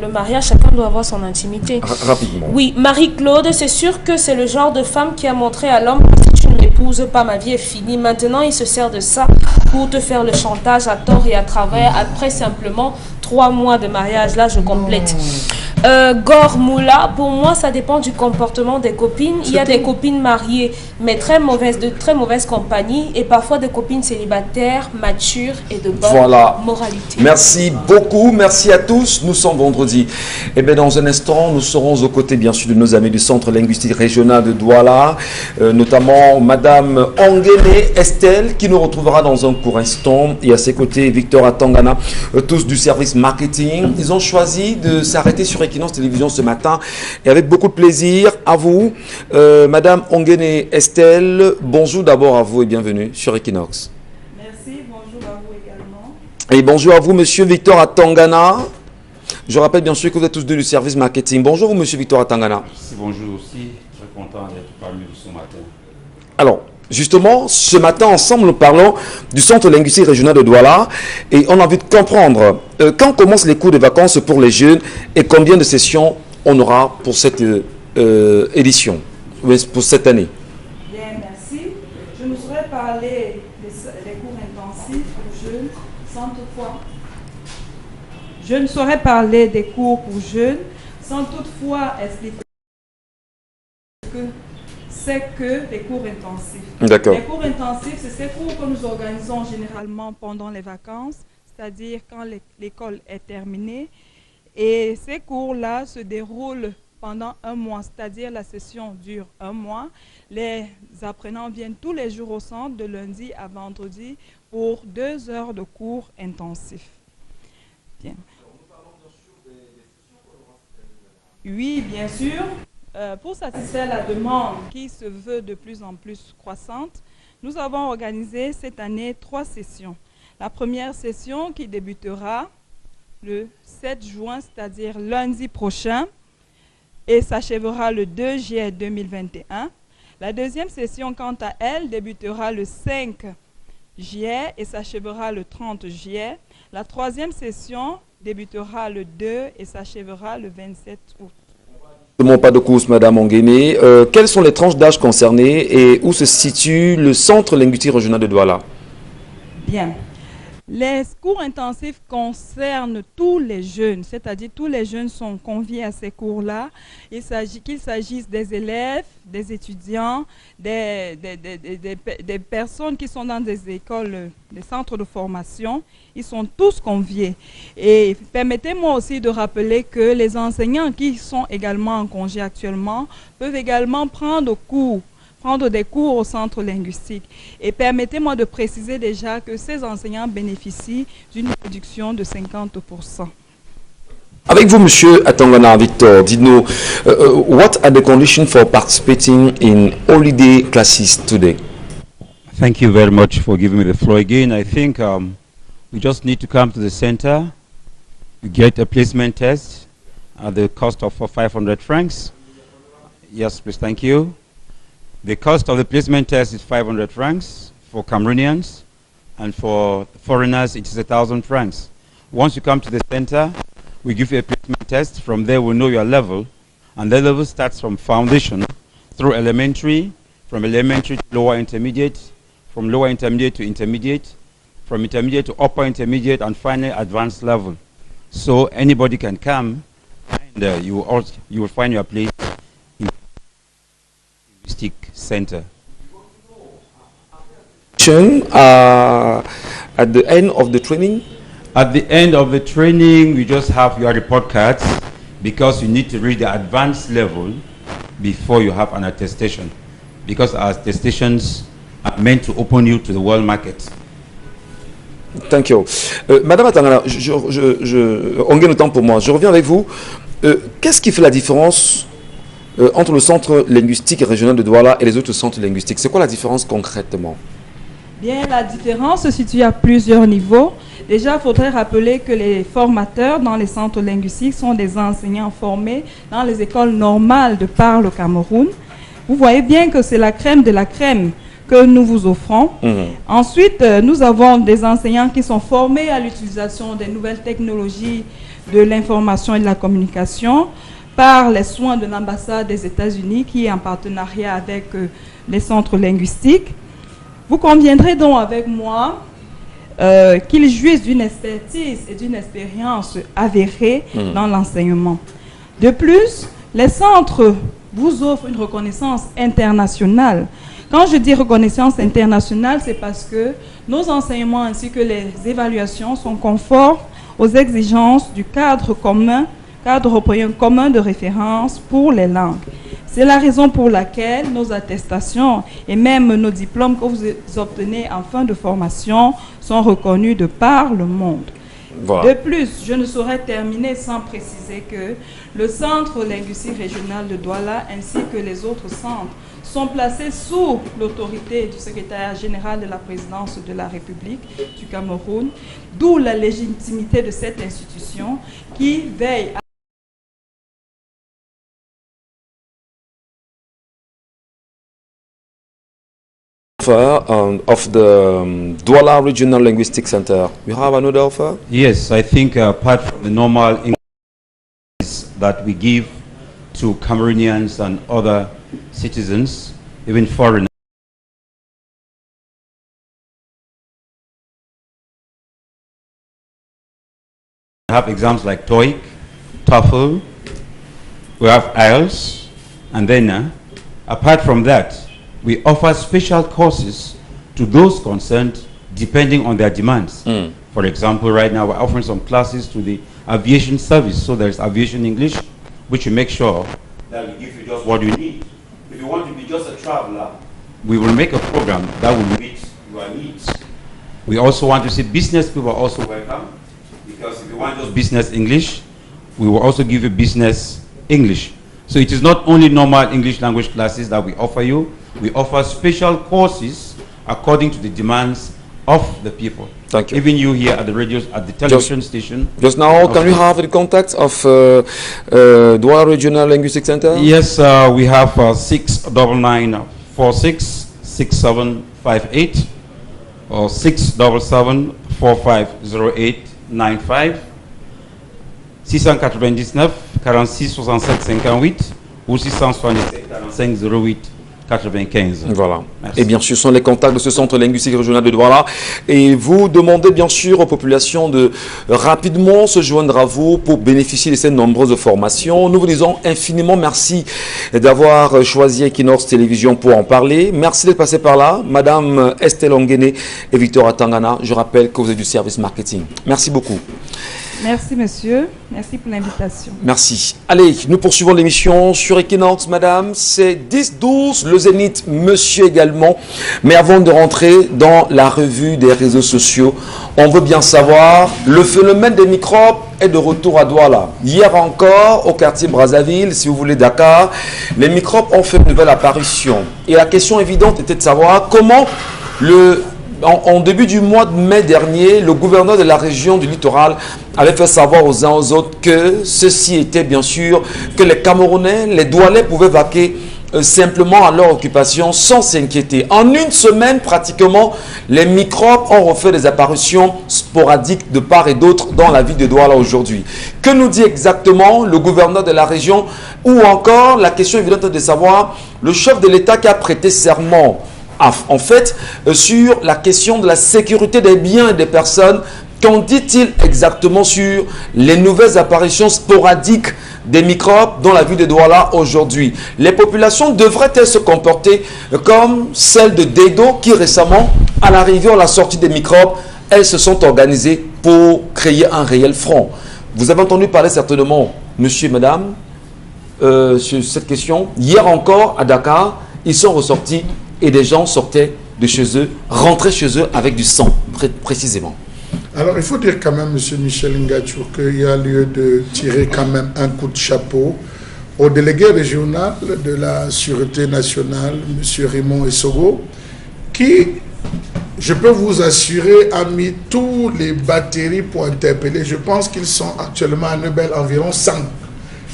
Le mariage, chacun doit avoir son intimité. Rapidement. Oui, Marie-Claude, c'est sûr que c'est le genre de femme qui a montré à l'homme, si tu ne m'épouses pas, ma vie est finie. Maintenant, il se sert de ça pour te faire le chantage à tort et à travers. Après simplement 3 mois de mariage, là, je complète. Gore Moula, pour moi, ça dépend du comportement des copines. Il y a des copines mariées, mais de très mauvaise compagnie, et parfois des copines célibataires, matures et de bonne moralité. Merci beaucoup, merci à tous. Nous sommes vendredi. Et bien, dans un instant, nous serons aux côtés, bien sûr, de nos amis du Centre linguistique régional de Douala, notamment Madame Onguene Estelle, qui nous retrouvera dans un court instant, et à ses côtés, Victor Atangana, tous du service marketing. Ils ont choisi de s'arrêter sur Equinox Télévision ce matin et avec beaucoup de plaisir à vous. Madame Onguene Estelle, bonjour d'abord à vous et bienvenue sur Equinox. Merci, bonjour à vous également. Et bonjour à vous, Monsieur Victor Atangana. Je rappelle bien sûr que vous êtes tous deux du service marketing. Bonjour, Monsieur Victor Atangana. Merci, bonjour aussi. Très content d'être parmi vous ce matin. Alors, Justement, ce matin, ensemble, nous parlons du Centre linguistique régional de Douala et on a envie de comprendre quand commencent les cours de vacances pour les jeunes et combien de sessions on aura pour cette édition, pour cette année. Bien, merci. Je ne saurais parler des cours intensifs pour jeunes sans toutefois. Je ne saurais parler des cours pour jeunes sans toutefois expliquer que c'est que des cours intensifs. D'accord. Les cours intensifs, c'est ces cours que nous organisons généralement pendant les vacances, c'est-à-dire quand l'école est terminée. Et ces cours-là se déroulent pendant un mois, c'est-à-dire la session dure un mois. Les apprenants viennent tous les jours au centre, de lundi à vendredi, pour 2 heures de cours intensifs. Bien. Oui, bien sûr. Pour satisfaire la demande qui se veut de plus en plus croissante, nous avons organisé cette année 3 sessions. La première session qui débutera le 7 juin, c'est-à-dire lundi prochain, et s'achèvera le 2 juillet 2021. La deuxième session, quant à elle, débutera le 5 juillet et s'achèvera le 30 juillet. La troisième session débutera le 2 et s'achèvera le 27 août. Pas de course, Madame Onguéné. Quelles sont les tranches d'âge concernées et où se situe le Centre linguistique régional de Douala? Bien. Les cours intensifs concernent tous les jeunes, c'est-à-dire tous les jeunes sont conviés à ces cours-là. Qu'il s'agisse des élèves, des étudiants, des personnes qui sont dans des écoles, des centres de formation, ils sont tous conviés. Et permettez-moi aussi de rappeler que les enseignants qui sont également en congé actuellement peuvent également prendre des cours au centre linguistique. Et permettez-moi de préciser déjà que ces enseignants bénéficient d'une réduction de 50%. Avec vous, Monsieur Atangana Victor, dites-nous, what are the conditions for participating in holiday classes today? Thank you very much for giving me the floor again. I think we just need to come to the center, get a placement test at the cost of 500 francs. Yes, please, thank you. The cost of the placement test is 500 francs for Cameroonians, and for foreigners it is 1,000 francs. Once you come to the center, we give you a placement test. From there we know your level, and the level starts from foundation through elementary, from elementary to lower intermediate, from lower intermediate to intermediate, from intermediate to upper intermediate, and finally advanced level. So anybody can come, and you will find your place in the linguistic center. At the end of the training? At the end of the training, you just have your report cards, because you need to reach the advanced level before you have an attestation, because our attestations are meant to open you to the world market. Thank you. Madame Atangana, on gagne le temps pour moi. Je reviens avec vous. Qu'est-ce qui fait la différence entre le centre linguistique régional de Douala et les autres centres linguistiques? C'est quoi la différence concrètement? Bien, la différence se situe à plusieurs niveaux. Déjà, il faudrait rappeler que les formateurs dans les centres linguistiques sont des enseignants formés dans les écoles normales de par le Cameroun. Vous voyez bien que c'est la crème de la crème que nous vous offrons. Ensuite, nous avons des enseignants qui sont formés à l'utilisation des nouvelles technologies de l'information et de la communication par les soins de l'ambassade des États-Unis qui est en partenariat avec les centres linguistiques. Vous conviendrez donc avec moi qu'ils jouissent d'une expertise et d'une expérience avérée dans l'enseignement. De plus, les centres vous offrent une reconnaissance internationale. Quand je dis reconnaissance internationale, c'est parce que nos enseignements ainsi que les évaluations sont conformes aux exigences du cadre européen commun de référence pour les langues. C'est la raison pour laquelle nos attestations et même nos diplômes que vous obtenez en fin de formation sont reconnus de par le monde. Voilà. De plus, je ne saurais terminer sans préciser que le Centre linguistique régional de Douala ainsi que les autres centres sont placés sous l'autorité du secrétaire général de la présidence de la République du Cameroun, d'où la légitimité de cette institution qui veille à offer of the Douala Regional Linguistic Center. You have another offer? Yes, I think apart from the normal English that we give to Cameroonians and other citizens, even foreigners, we have exams like TOEIC, TOEFL, we have IELTS, and then apart from that, we offer special courses to those concerned depending on their demands. For example, right now we're offering some classes to the aviation service. So there's aviation English, which we make sure that we give you just what you need. If you want to be just a traveler, we will make a program that will meet your needs. We also want to see business people are also welcome, because if you want just business English, we will also give you business English. So it is not only normal English language classes that we offer you, we offer special courses according to the demands of the people. Thank you. Even you here at the radio, at the television station. Just now, can we have the contact of Douala Regional Linguistic Center? Yes, we have 699466758 or 677450895 699 46 67 58 ou 677 45 08 95. Voilà. Merci. Et bien sûr, ce sont les contacts de ce centre linguistique régional de Douala. Et vous demandez bien sûr aux populations de rapidement se joindre à vous pour bénéficier de ces nombreuses formations. Nous vous disons infiniment merci d'avoir choisi Equinox Télévision pour en parler. Merci d'être passé par là. Madame Estelle Onguene et Victor Atangana, je rappelle que vous êtes du service marketing. Merci beaucoup. Merci, monsieur. Merci pour l'invitation. Merci. Allez, nous poursuivons l'émission sur Equinox, madame. C'est 10-12, le Zénith, monsieur également. Mais avant de rentrer dans la revue des réseaux sociaux, on veut bien savoir, le phénomène des microbes est de retour à Douala. Hier encore, au quartier Brazzaville, si vous voulez Dakar, les microbes ont fait une nouvelle apparition. Et la question évidente était de savoir comment en début du mois de mai dernier, le gouverneur de la région du littoral avait fait savoir aux uns aux autres que ceci était bien sûr, que les Camerounais, les Doualais pouvaient vaquer simplement à leur occupation sans s'inquiéter. En une semaine, pratiquement, les microbes ont refait des apparitions sporadiques de part et d'autre dans la ville de Douala aujourd'hui. Que nous dit exactement le gouverneur de la région, ou encore la question évidente de savoir le chef de l'État qui a prêté serment en fait, sur la question de la sécurité des biens et des personnes. Qu'en dit-il exactement sur les nouvelles apparitions sporadiques des microbes dans la ville de Douala aujourd'hui? Les populations devraient-elles se comporter comme celle de Dedo qui récemment, à l'arrivée ou à la sortie des microbes, elles se sont organisées pour créer un réel front? Vous avez entendu parler certainement, monsieur et madame, sur cette question. Hier encore, à Dakar, ils sont ressortis et des gens sortaient de chez eux, rentraient chez eux avec du sang, précisément. Alors, il faut dire quand même, M. Michel Ngachour, qu'il y a lieu de tirer quand même un coup de chapeau au délégué régional de la Sûreté nationale, M. Raymond Essogo, qui, je peux vous assurer, a mis tous les batteries pour interpeller. Je pense qu'ils sont actuellement à Neubel environ 100.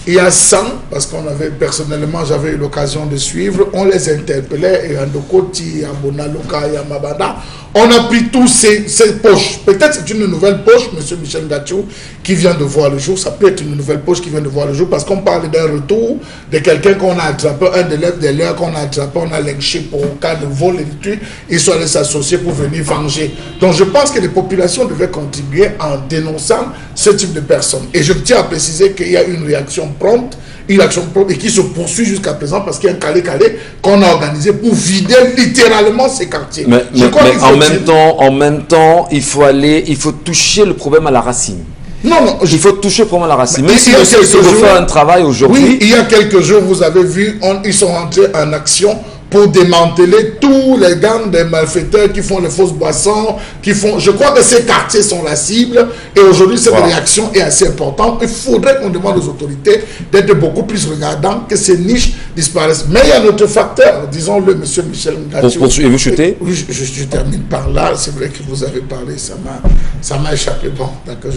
Il y a 100, parce qu'on avait personnellement, j'avais eu l'occasion de suivre, on les interpellait, et Andokoti, Abonaloka, Yamabanda, on a pris tous ces poches. Peut-être c'est une nouvelle poche, M. Michel Ngachour, qui vient de voir le jour. Ça peut être une nouvelle poche qui vient de voir le jour, parce qu'on parle d'un retour de quelqu'un qu'on a attrapé, un élève de l'air qu'on a attrapé, on a lynché pour cas de vol et de tout. Ils sont allés s'associer pour venir venger. Donc je pense que les populations devaient contribuer en dénonçant ce type de personnes. Et je tiens à préciser qu'il y a une réaction prompte, une action prompte et qui se poursuit jusqu'à présent parce qu'il y a un calé-calé qu'on a organisé pour vider littéralement ces quartiers. Mais en même temps, il faut toucher le problème à la racine. Non, il faut toucher le problème à la racine. Même si il monsieur essaie de faire un travail aujourd'hui. Oui, il y a quelques jours, vous avez vu, ils sont rentrés en action pour démanteler tous les gangs des malfaiteurs qui font les fausses boissons, je crois que ces quartiers sont la cible et aujourd'hui cette réaction est assez importante. Il faudrait qu'on demande aux autorités d'être beaucoup plus regardants, que ces niches disparaissent. Mais il y a un autre facteur, disons-le, M. Michel Ngachour. Et vous chutez? Oui, je termine par là. C'est vrai que vous avez parlé, ça m'a échappé. Bon,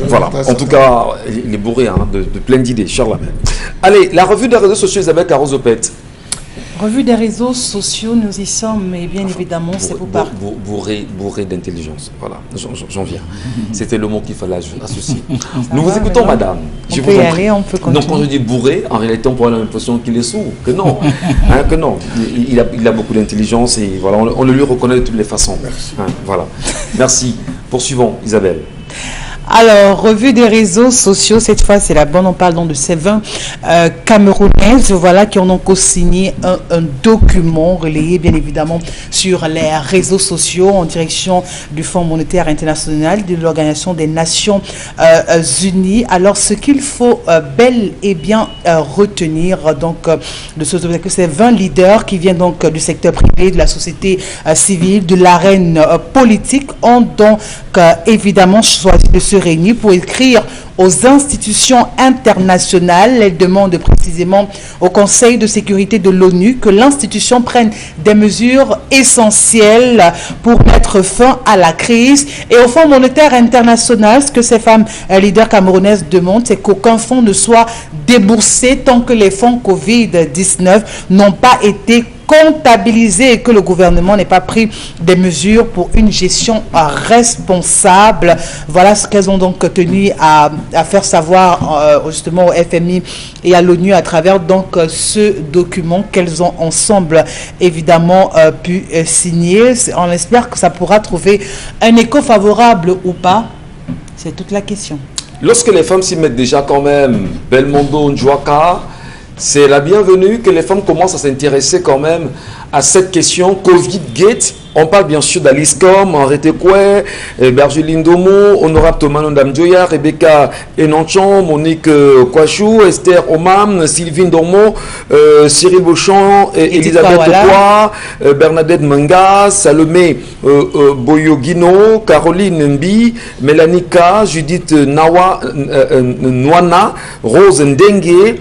voilà, en tout cas, il est bourré de plein d'idées, Charles Lamel. Allez, la revue des réseaux sociaux, Isabelle Carozopet. Revue des réseaux sociaux, nous y sommes, mais bien évidemment, c'est pour parler. Bourré d'intelligence, voilà, j'en viens. C'était le mot qu'il fallait associer. Nous vous écoutons, madame. On peut y aller, on peut continuer. Donc, quand je dis bourré, en réalité, on pourrait avoir l'impression qu'il est sourd, que non. Que non. Il a beaucoup d'intelligence et voilà, on le lui reconnaît de toutes les façons. Merci. Voilà. Merci. Poursuivons, Isabelle. Alors, revue des réseaux sociaux, cette fois c'est la bonne, on parle donc de ces 20 Camerounaises, voilà, qui ont donc co-signé un document relayé bien évidemment sur les réseaux sociaux en direction du Fonds monétaire international, de l'Organisation des Nations Unies. Alors, ce qu'il faut bel et bien retenir donc de ce document, que ces 20 leaders qui viennent donc du secteur privé, de la société civile, de l'arène politique, ont donc évidemment choisi de se réunir pour écrire aux institutions internationales. Elle demande précisément au Conseil de sécurité de l'ONU que l'institution prenne des mesures essentielles pour mettre fin à la crise. Et au Fonds monétaire international, ce que ces femmes leaders camerounaises demandent, c'est qu'aucun fonds ne soit déboursé tant que les fonds Covid-19 n'ont pas été comptabilisés et que le gouvernement n'ait pas pris des mesures pour une gestion responsable. Voilà ce qu'elles ont donc tenu à faire savoir justement au FMI et à l'ONU à travers donc ce document qu'elles ont ensemble évidemment pu signer. On espère que ça pourra trouver un écho favorable ou pas. C'est toute la question. Lorsque les femmes s'y mettent déjà quand même, Belmondo, Ndjouaka, c'est la bienvenue que les femmes commencent à s'intéresser quand même à cette question Covid-Gate. On parle bien sûr d'Aliscom, Henri Tekwe, Bergeline Domo, Honorable Thomas Ndamjoya, Rebecca Enanchon, Monique Kwachou, Esther Omam, Sylvine Dormo, Cyril Beauchamp, Elisabeth Okwa, Bernadette Manga, Salomé Boyogino, Caroline Mbi, Mélanie Ka, Judith Nwana, Rose Ndengue,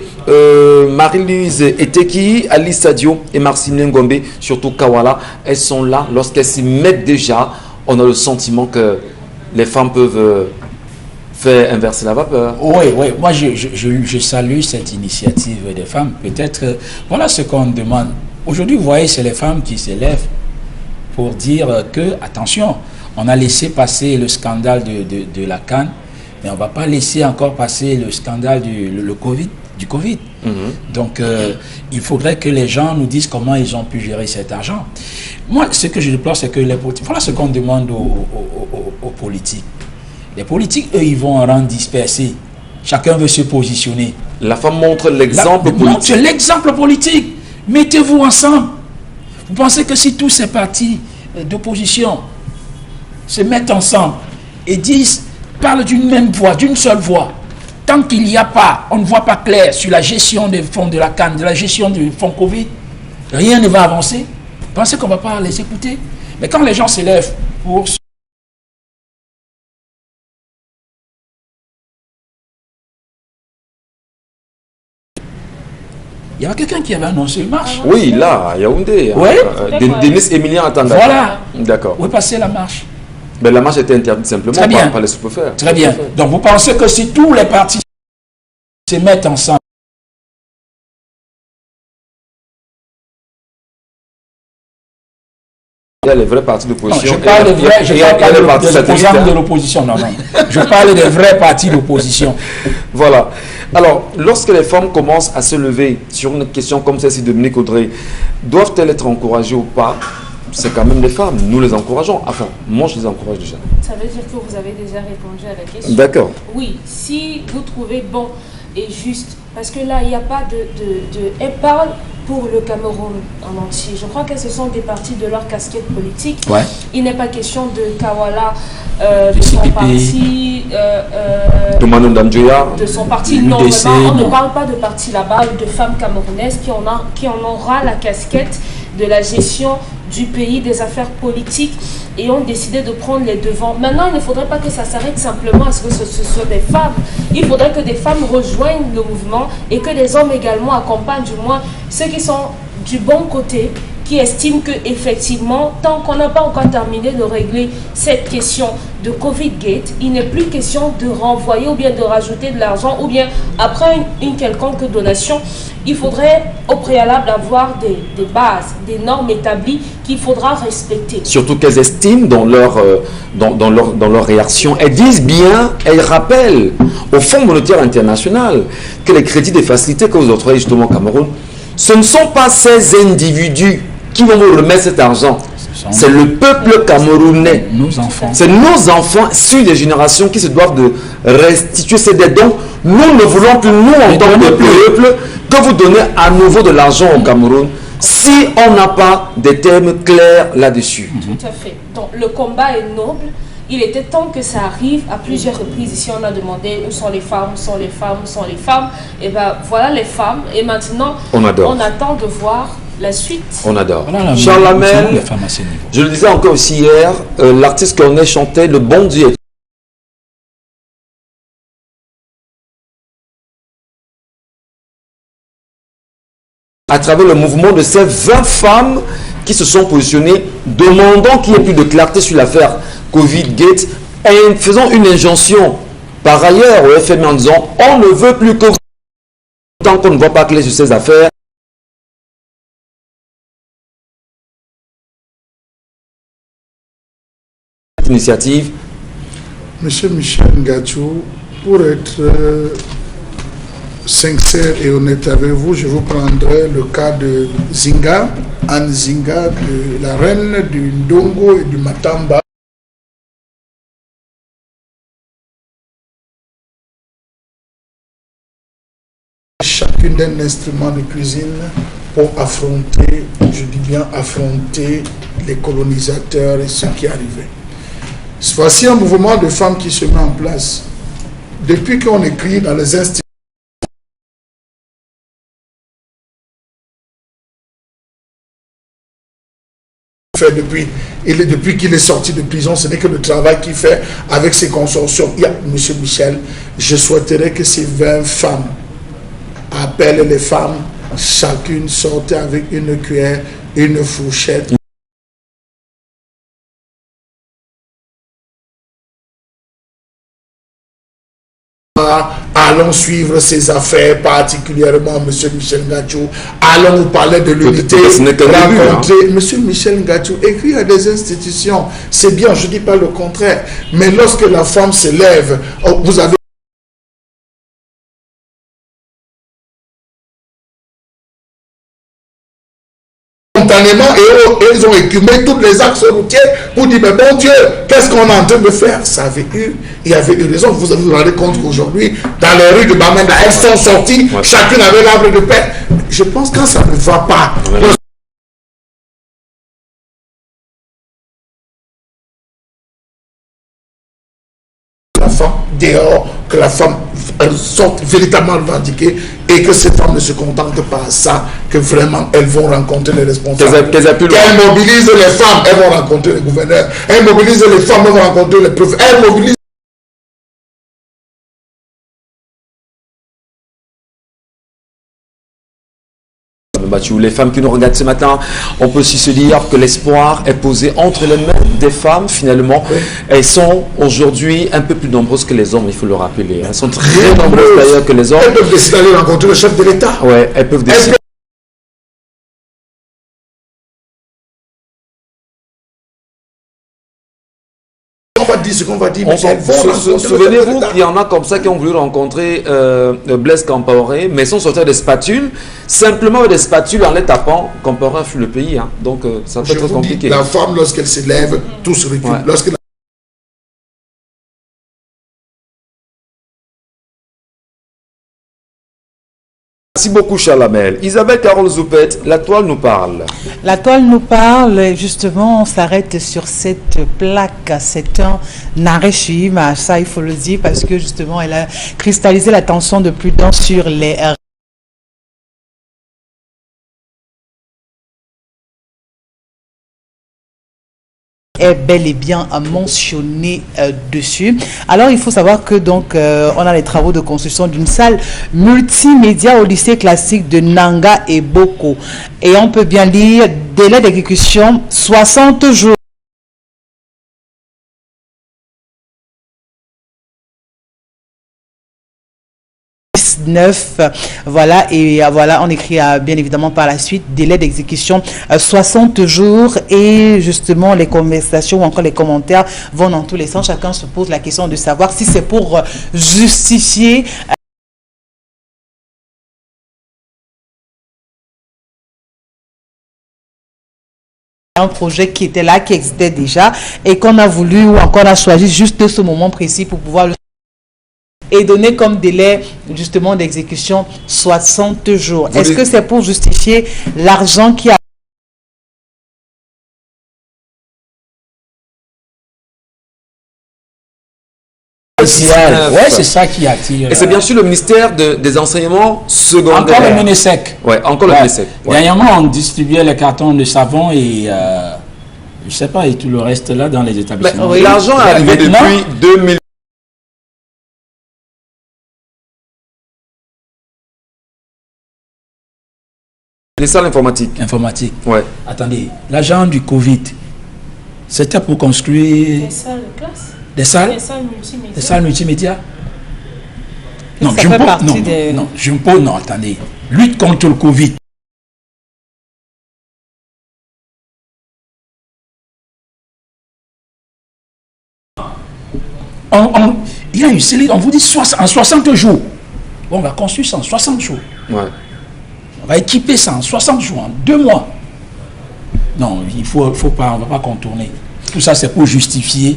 Marie-Louise Eteki, Alice Sadio et Marcine Ngombe, surtout Kawala. Elles sont là. Lorsqu'elles s'y mettent déjà, on a le sentiment que les femmes peuvent faire inverser la vapeur. Oui, oui. Moi, je salue cette initiative des femmes. Peut-être, voilà ce qu'on demande. Aujourd'hui, vous voyez, c'est les femmes qui s'élèvent pour dire que, attention, on a laissé passer le scandale de la CAN, mais on ne va pas laisser encore passer le scandale du Covid. Donc, il faudrait que les gens nous disent comment ils ont pu gérer cet argent. Moi, ce que je déplore, c'est que les politiques, voilà ce qu'on demande aux politiques. Les politiques, eux, ils vont en rendre dispersés. Chacun veut se positionner. La femme montre l'exemple politique. Montre l'exemple politique. Mettez-vous ensemble. Vous pensez que si tous ces partis d'opposition se mettent ensemble et parlent d'une même voix, d'une seule voix, tant qu'il n'y a pas, on ne voit pas clair sur la gestion des fonds de la CAN, de la gestion du fonds Covid, rien ne va avancer. Vous pensez qu'on ne va pas les écouter? Mais quand les gens s'élèvent pour... Il y avait quelqu'un qui avait annoncé une marche. Oui, là, à Yaoundé. Oui. Denis Emilien Atanda. Voilà. D'accord. Où est passée la marche? Mais la marche était interdite simplement par les sous-préfets. Très bien. Donc vous pensez que si tous les partis se mettent ensemble, il y a les vrais partis d'opposition. Je parle de l'opposition. Non, non. Je parle des vrais partis d'opposition. Voilà. Alors, lorsque les femmes commencent à se lever sur une question comme celle-ci de Dominique Audrey, doivent-elles être encouragées ou pas? C'est quand même les femmes, nous les encourageons. Enfin, moi je les encourage déjà. Ça veut dire que vous avez déjà répondu à la question. D'accord. Oui, si vous trouvez bon et juste, parce que là, il n'y a pas Elle parle pour le Cameroun en entier. Je crois que ce sont des partis de leur casquette politique. Ouais. Il n'est pas question de Kawala, de son parti, de son parti. Non, vraiment, on ne parle pas de parti là-bas, de femmes camerounaises qui en aura la casquette de la gestion du pays, des affaires politiques, et ont décidé de prendre les devants. Maintenant, il ne faudrait pas que ça s'arrête simplement à ce que ce soit des femmes. Il faudrait que des femmes rejoignent le mouvement et que des hommes également accompagnent, du moins ceux qui sont du bon côté, qui estiment qu'effectivement, tant qu'on n'a pas encore terminé de régler cette question de Covid-Gate, il n'est plus question de renvoyer ou bien de rajouter de l'argent ou bien après une quelconque donation, il faudrait au préalable avoir des bases, des normes établies qu'il faudra respecter. Surtout qu'elles estiment dans leur réaction, elles disent bien, elles rappellent au Fonds monétaire international que les crédits de facilité que vous octroyez justement au Cameroun, ce ne sont pas ces individus qui vont vous remettre cet argent. C'est le peuple camerounais. Nos enfants. C'est nos enfants, sur des générations qui se doivent de restituer ces dettes. Donc, nous ne voulons plus, nous, en tant que peuple, que vous donnez à nouveau de l'argent au Cameroun si on n'a pas des termes clairs là-dessus. Tout à fait. Donc, le combat est noble. Il était temps que ça arrive. À plusieurs reprises, ici, on a demandé où sont les femmes, où sont les femmes, où sont les femmes. Et bien, voilà les femmes. Et maintenant, on attend de voir la suite. On adore. Voilà, Charles Lamel, les femmes à ce niveau. je le disais encore aussi hier, l'artiste qu'on a chanté, le bon Dieu. À travers le mouvement de ces 20 femmes qui se sont positionnées, demandant qu'il y ait plus de clarté sur l'affaire Covid-Gate et faisant une injonction par ailleurs au FMI en disant on ne veut plus que tant qu'on ne voit pas clair sur ces affaires. Initiative. Monsieur Michel Ngachou, pour être sincère et honnête avec vous, je vous prendrai le cas de Zinga, Anne Zinga, de la reine du Ndongo et du Matamba. Chacune d'un instrument de cuisine pour affronter, je dis bien affronter les colonisateurs et ceux qui arrivaient. Voici un mouvement de femmes qui se met en place. Depuis qu'on écrit dans les instituts, depuis qu'il est sorti de prison, ce n'est que le travail qu'il fait avec ses consortiums. Il y a M. Michel, je souhaiterais que ces 20 femmes appellent les femmes, chacune sortait avec une cuillère, une fourchette. Allons suivre ses affaires, particulièrement M. Michel Ngachou. Allons vous parler de l'unité. Rencontrer M. Michel Ngachou, écrire à des institutions, c'est bien, je ne dis pas le contraire. Mais lorsque la femme se lève, vous avez spontanément et ils ont écumé tous les axes routiers pour dire mais bon Dieu, qu'est-ce qu'on est en train de faire? Il y avait eu raison. Vous vous rendez compte qu'aujourd'hui, dans les rues de Bamenda, elles sont sorties, chacune avait l'arbre de paix. Je pense que quand ça ne va pas, la femme dehors, que la femme sorte véritablement revendiquée et que ces femmes ne se contentent pas à ça, que vraiment elles vont rencontrer les responsables. Qu'elles mobilisent les femmes, elles vont rencontrer les gouverneurs. Elles mobilisent les femmes, elles vont rencontrer les préfets. Elles mobilisent les femmes qui nous regardent ce matin, on peut aussi se dire que l'espoir est posé entre les mains des femmes finalement. Oui. Elles sont aujourd'hui un peu plus nombreuses que les hommes, il faut le rappeler. Elles sont très nombreuses d'ailleurs que les hommes. Elles peuvent décider d'aller rencontrer le chef de l'État. Ouais, elles peuvent décider. Ce qu'on va dire, souvenez-vous qu'il y en a comme ça qui ont voulu rencontrer Blaise Compaoré, mais sont sortis des spatules, simplement avec des spatules en les tapant. Compaoré fuit le pays, hein. Donc ça peut être compliqué. La femme, lorsqu'elle se lève, tout se recule. Ouais. Lorsque Merci beaucoup, Chalamel. Isabelle Carole Zoupet, la toile nous parle. La toile nous parle, justement, on s'arrête sur cette plaque. C'est un arrêt Shima, ça il faut le dire, parce que justement, elle a cristallisé l'attention de plus d'un sur les est bel et bien mentionné dessus. Alors il faut savoir que donc on a les travaux de construction d'une salle multimédia au lycée classique de Nanga et Boko, et on peut bien lire délai d'exécution 60 jours. 19. Voilà, et voilà, on écrit bien évidemment par la suite, délai d'exécution 60 jours, et justement les conversations ou encore les commentaires vont dans tous les sens. Chacun se pose la question de savoir si c'est pour justifier un projet qui était là, qui existait déjà, et qu'on a voulu ou encore on a choisi juste ce moment précis pour pouvoir le et donner comme délai justement d'exécution 60 jours. Est-ce que c'est pour justifier l'argent qui a ouais, c'est ça qui attire. Et c'est bien sûr le ministère des enseignements secondaires. Encore le Minesec. Ouais, encore le Minesec. Ouais. Dernièrement, on distribuait les cartons de savon et je sais pas, et tout le reste là dans les établissements. Oui. L'argent est arrivé depuis 2000. Les salles informatiques. Informatique. Ouais. Attendez, l'argent du Covid, c'était pour construire Des salles de classe. des salles multimédia. Des salles multimédia. Non, ça fait partie des... non, Jumpo, non, attendez. Lutte contre le Covid. Il y a une série, on vous dit en 60 jours. Bon, on va construire ça en 60 jours. Ouais. On va équiper ça en 60 jours, en 2 mois. Non, il faut pas, on ne va pas contourner. Tout ça, c'est pour justifier.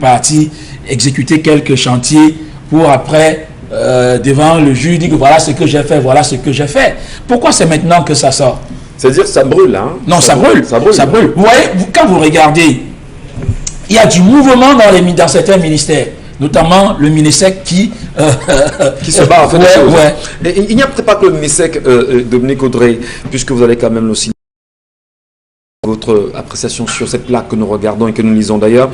Parti exécuter quelques chantiers pour après, devant le juge, dire que voilà ce que j'ai fait, voilà ce que j'ai fait. Pourquoi c'est maintenant que ça sort? C'est-à-dire que ça brûle, hein? Non, ça brûle. Ça brûle. Vous voyez, quand vous regardez, il y a du mouvement dans certains ministères, notamment le Minesec qui se bat en fait des choses. Ouais. Et il n'y a peut-être pas que le Minesec, Dominique Audrey, puisque vous allez quand même aussi votre appréciation sur cette plaque que nous regardons et que nous lisons d'ailleurs.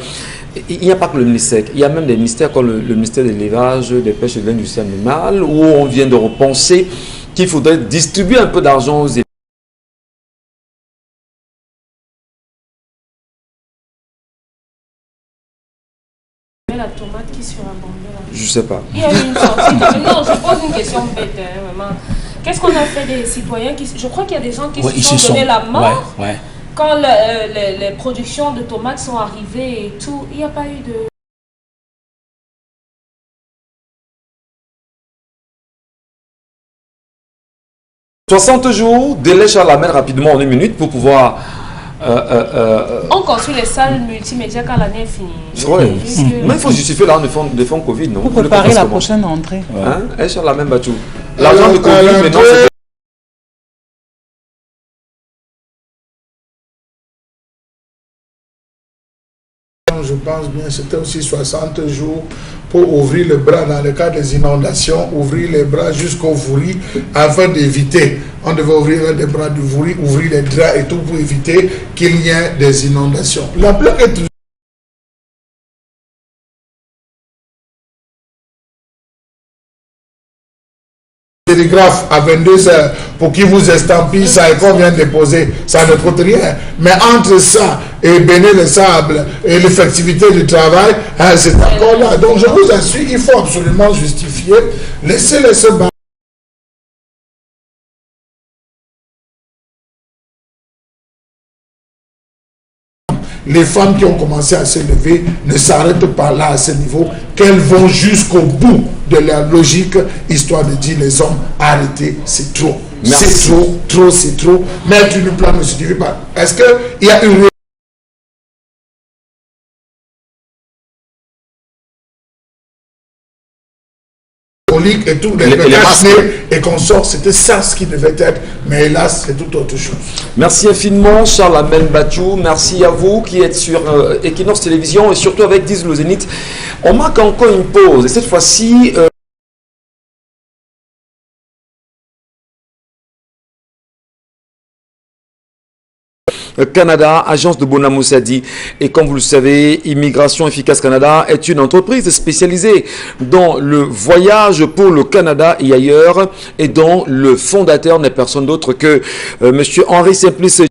Il n'y a pas que le Minesec, il y a même des ministères comme le ministère de l'élevage, des pêches et de l'industrie animale, où on vient de repenser qu'il faudrait distribuer un peu d'argent aux éleveurs. La tomate qui surabondait là. Je sais pas. Il y a eu une sortie. Non, je pose une question bête, vraiment. Qu'est-ce qu'on a fait des citoyens qui... Je crois qu'il y a des gens qui se sont donné la mort quand les productions de tomates sont arrivées et tout. Il n'y a pas eu de... 60 jours, délai Charlemagne rapidement en 1 minute pour pouvoir... On construit les salles multimédia quand l'année est finie. Ouais. Mais il faut justifier l'argent de fonds Covid, non? Pour préparer la prochaine entrée. Hein? Et Charlemagne Bachou. L'argent de Covid, maintenant, c'est... Je pense bien, c'était aussi 60 jours pour ouvrir les bras dans le cas des inondations, ouvrir les bras jusqu'au Vouri afin d'éviter. On devait ouvrir les bras du Vouri, ouvrir les draps et tout pour éviter qu'il y ait des inondations. La plaque est toujours... télégraphe à 22h pour qu'il vous estampille ça et qu'on vient déposer, ça ne coûte rien. Mais entre ça et Béné le sable et l'effectivité du travail, hein, c'est encore là. Donc je vous assure, il faut absolument justifier. Laissez-les se battre. Les femmes qui ont commencé à se lever ne s'arrêtent pas là à ce niveau, qu'elles vont jusqu'au bout de leur logique, histoire de dire les hommes, arrêtez, c'est trop. C'est trop, c'est trop. Mettre une plaque ne suffit pas. Est-ce qu'il y a une... et tout, les masques et consorts, c'était ça ce qui devait être, mais hélas, c'est tout autre chose. Merci infiniment, Charlemagne Bachou. Merci à vous qui êtes sur Equinox Télévision et surtout avec 10 le Zénith. On marque encore une pause et cette fois-ci... Canada, agence de Bonamou Sadi. Et comme vous le savez, Immigration Efficace Canada est une entreprise spécialisée dans le voyage pour le Canada et ailleurs, et dont le fondateur n'est personne d'autre que Monsieur Henri Simplice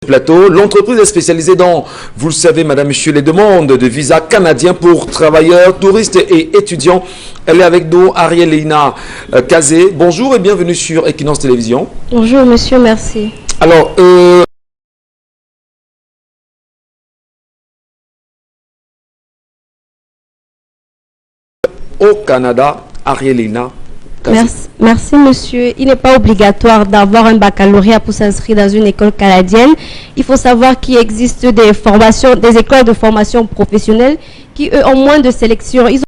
Plateau. L'entreprise est spécialisée dans, vous le savez, madame, monsieur, les demandes de visa canadien pour travailleurs, touristes et étudiants. Elle est avec nous, Arielina Kazé. Bonjour et bienvenue sur Equinox Télévision. Bonjour monsieur, merci. Alors, au Canada, Arielina Kazé. Merci monsieur. Il n'est pas obligatoire d'avoir un baccalauréat pour s'inscrire dans une école canadienne. Il faut savoir qu'il existe des formations, des écoles de formation professionnelle qui eux ont moins de sélection. Ils ont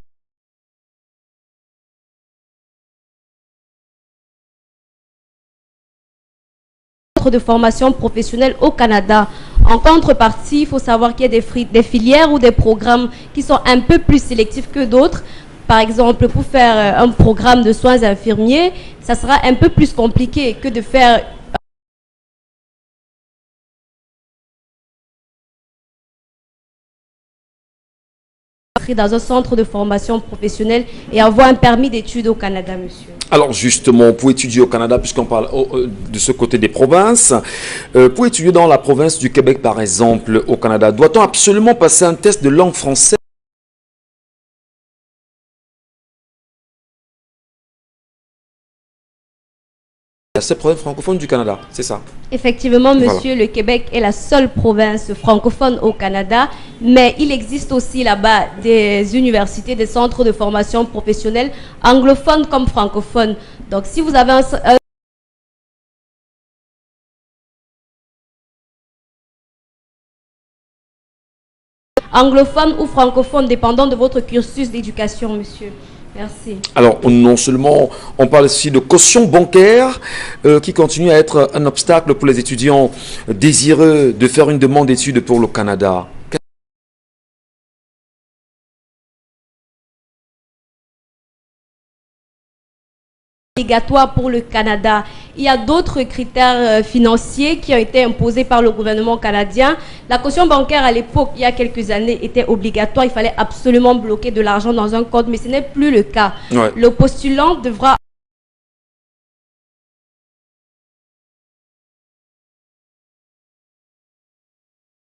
de formation professionnelle au Canada. En contrepartie, il faut savoir qu'il y a des filières ou des programmes qui sont un peu plus sélectifs que d'autres. Par exemple, pour faire un programme de soins infirmiers, ça sera un peu plus compliqué que de faire dans un centre de formation professionnelle et avoir un permis d'études au Canada, monsieur. Alors justement, pour étudier au Canada, puisqu'on parle de ce côté des provinces, pour étudier dans la province du Québec, par exemple, au Canada, doit-on absolument passer un test de langue française ? La seule province francophone du Canada, c'est ça? Effectivement, monsieur, le Québec est la seule province francophone au Canada, mais il existe aussi là-bas des universités, des centres de formation professionnelle anglophones comme francophones. Donc, si vous avez un anglophone ou francophone, dépendant de votre cursus d'éducation, monsieur. Merci. Alors, non seulement, on parle ici de caution bancaire qui continue à être un obstacle pour les étudiants désireux de faire une demande d'études pour le Canada. Obligatoire pour le Canada. Il y a d'autres critères financiers qui ont été imposés par le gouvernement canadien. La caution bancaire à l'époque, il y a quelques années, était obligatoire. Il fallait absolument bloquer de l'argent dans un compte, mais ce n'est plus le cas. Ouais. Le postulant devra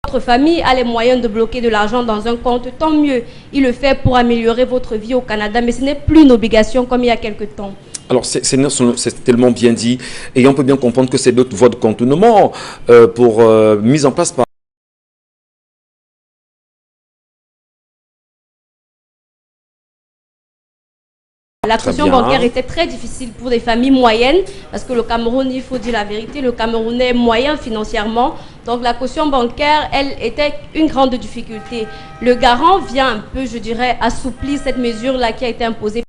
votre famille a les moyens de bloquer de l'argent dans un compte, tant mieux. Il le fait pour améliorer votre vie au Canada, mais ce n'est plus une obligation comme il y a quelque temps. Alors, c'est tellement bien dit, et on peut bien comprendre que c'est d'autres voies de contournement pour mise en place par la caution bancaire était très difficile pour des familles moyennes, parce que le Cameroun, il faut dire la vérité, le Cameroun est moyen financièrement. Donc la caution bancaire, elle était une grande difficulté. Le garant vient un peu, je dirais, assouplir cette mesure-là qui a été imposée.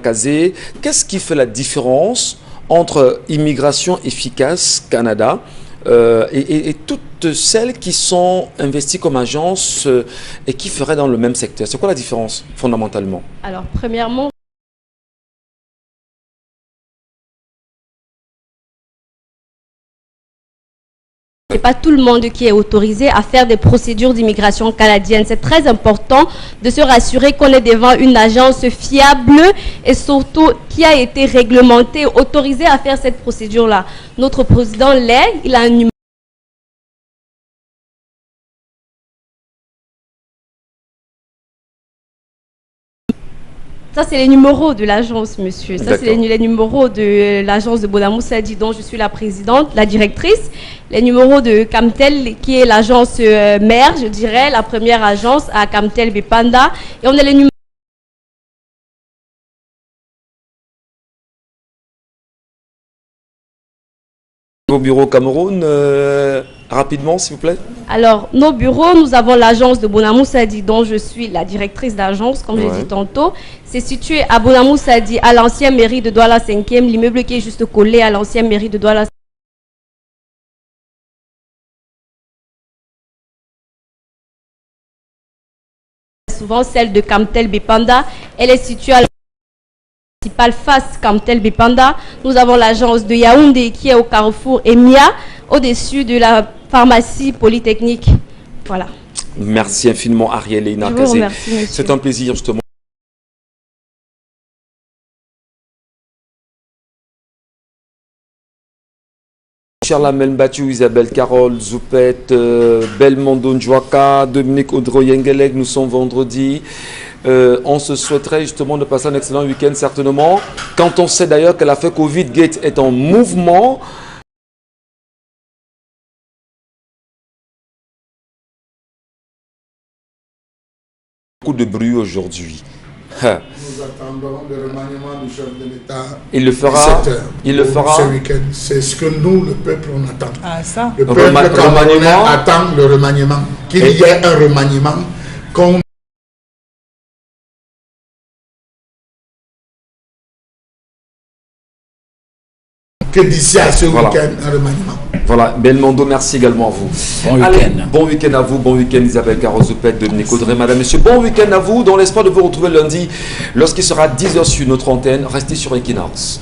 Kazé, qu'est-ce qui fait la différence entre Immigration Efficace Canada et toutes celles qui sont investies comme agence et qui feraient dans le même secteur? C'est quoi la différence fondamentalement? Alors, premièrement, ce n'est pas tout le monde qui est autorisé à faire des procédures d'immigration canadienne. C'est très important de se rassurer qu'on est devant une agence fiable et surtout qui a été réglementée, autorisée à faire cette procédure-là. Notre président l'est, il a un numéro. Ça, c'est les numéros de l'agence, monsieur. Ça, c'est les numéros de l'agence de Bonamou Sadi, dont je suis la présidente, la directrice. Les numéros de Camtel, qui est l'agence mère, je dirais, la première agence à Camtel Bepanda. Et on a les numéros au bureau Cameroun, rapidement, s'il vous plaît. Alors, nos bureaux, nous avons l'agence de Bonamou Sadi, dont je suis la directrice d'agence, comme j'ai dit tantôt. C'est situé à Bonamou Sadi, à l'ancienne mairie de Douala 5e, l'immeuble qui est juste collé à l'ancienne mairie de Douala 5e. Souvent celle de Camtel Bepanda. Elle est située à la principale face Camtel Bepanda. Nous avons l'agence de Yaoundé qui est au carrefour Emia, au-dessus de la pharmacie polytechnique. Voilà. Merci infiniment, Arielina Kazé. C'est un plaisir justement. Charlamel Battu, Isabelle Carole, Zoupette, Belmondo Ndjouaka, Dominique Audroyengeleg, nous sommes vendredi. On se souhaiterait justement de passer un excellent week-end certainement. Quand on sait d'ailleurs que l'affaire Covid Gate est en mouvement. Beaucoup de bruit aujourd'hui. Nous attendons le remaniement du chef de l'État. Il le fera. Il le fera. Ce week-end. C'est ce que nous, le peuple, on attend. Ah, ça. Le peuple camerounais attend le remaniement. Qu'il y ait un remaniement. Que d'ici à ce week-end, un remaniement. Voilà, Belmondo, merci également à vous. Bon week-end. Bon week-end à vous, bon week-end Isabelle Carozopette, Dominique Audrey, madame, monsieur. Bon week-end à vous, dans l'espoir de vous retrouver lundi, lorsqu'il sera 10h sur notre antenne. Restez sur Equinox.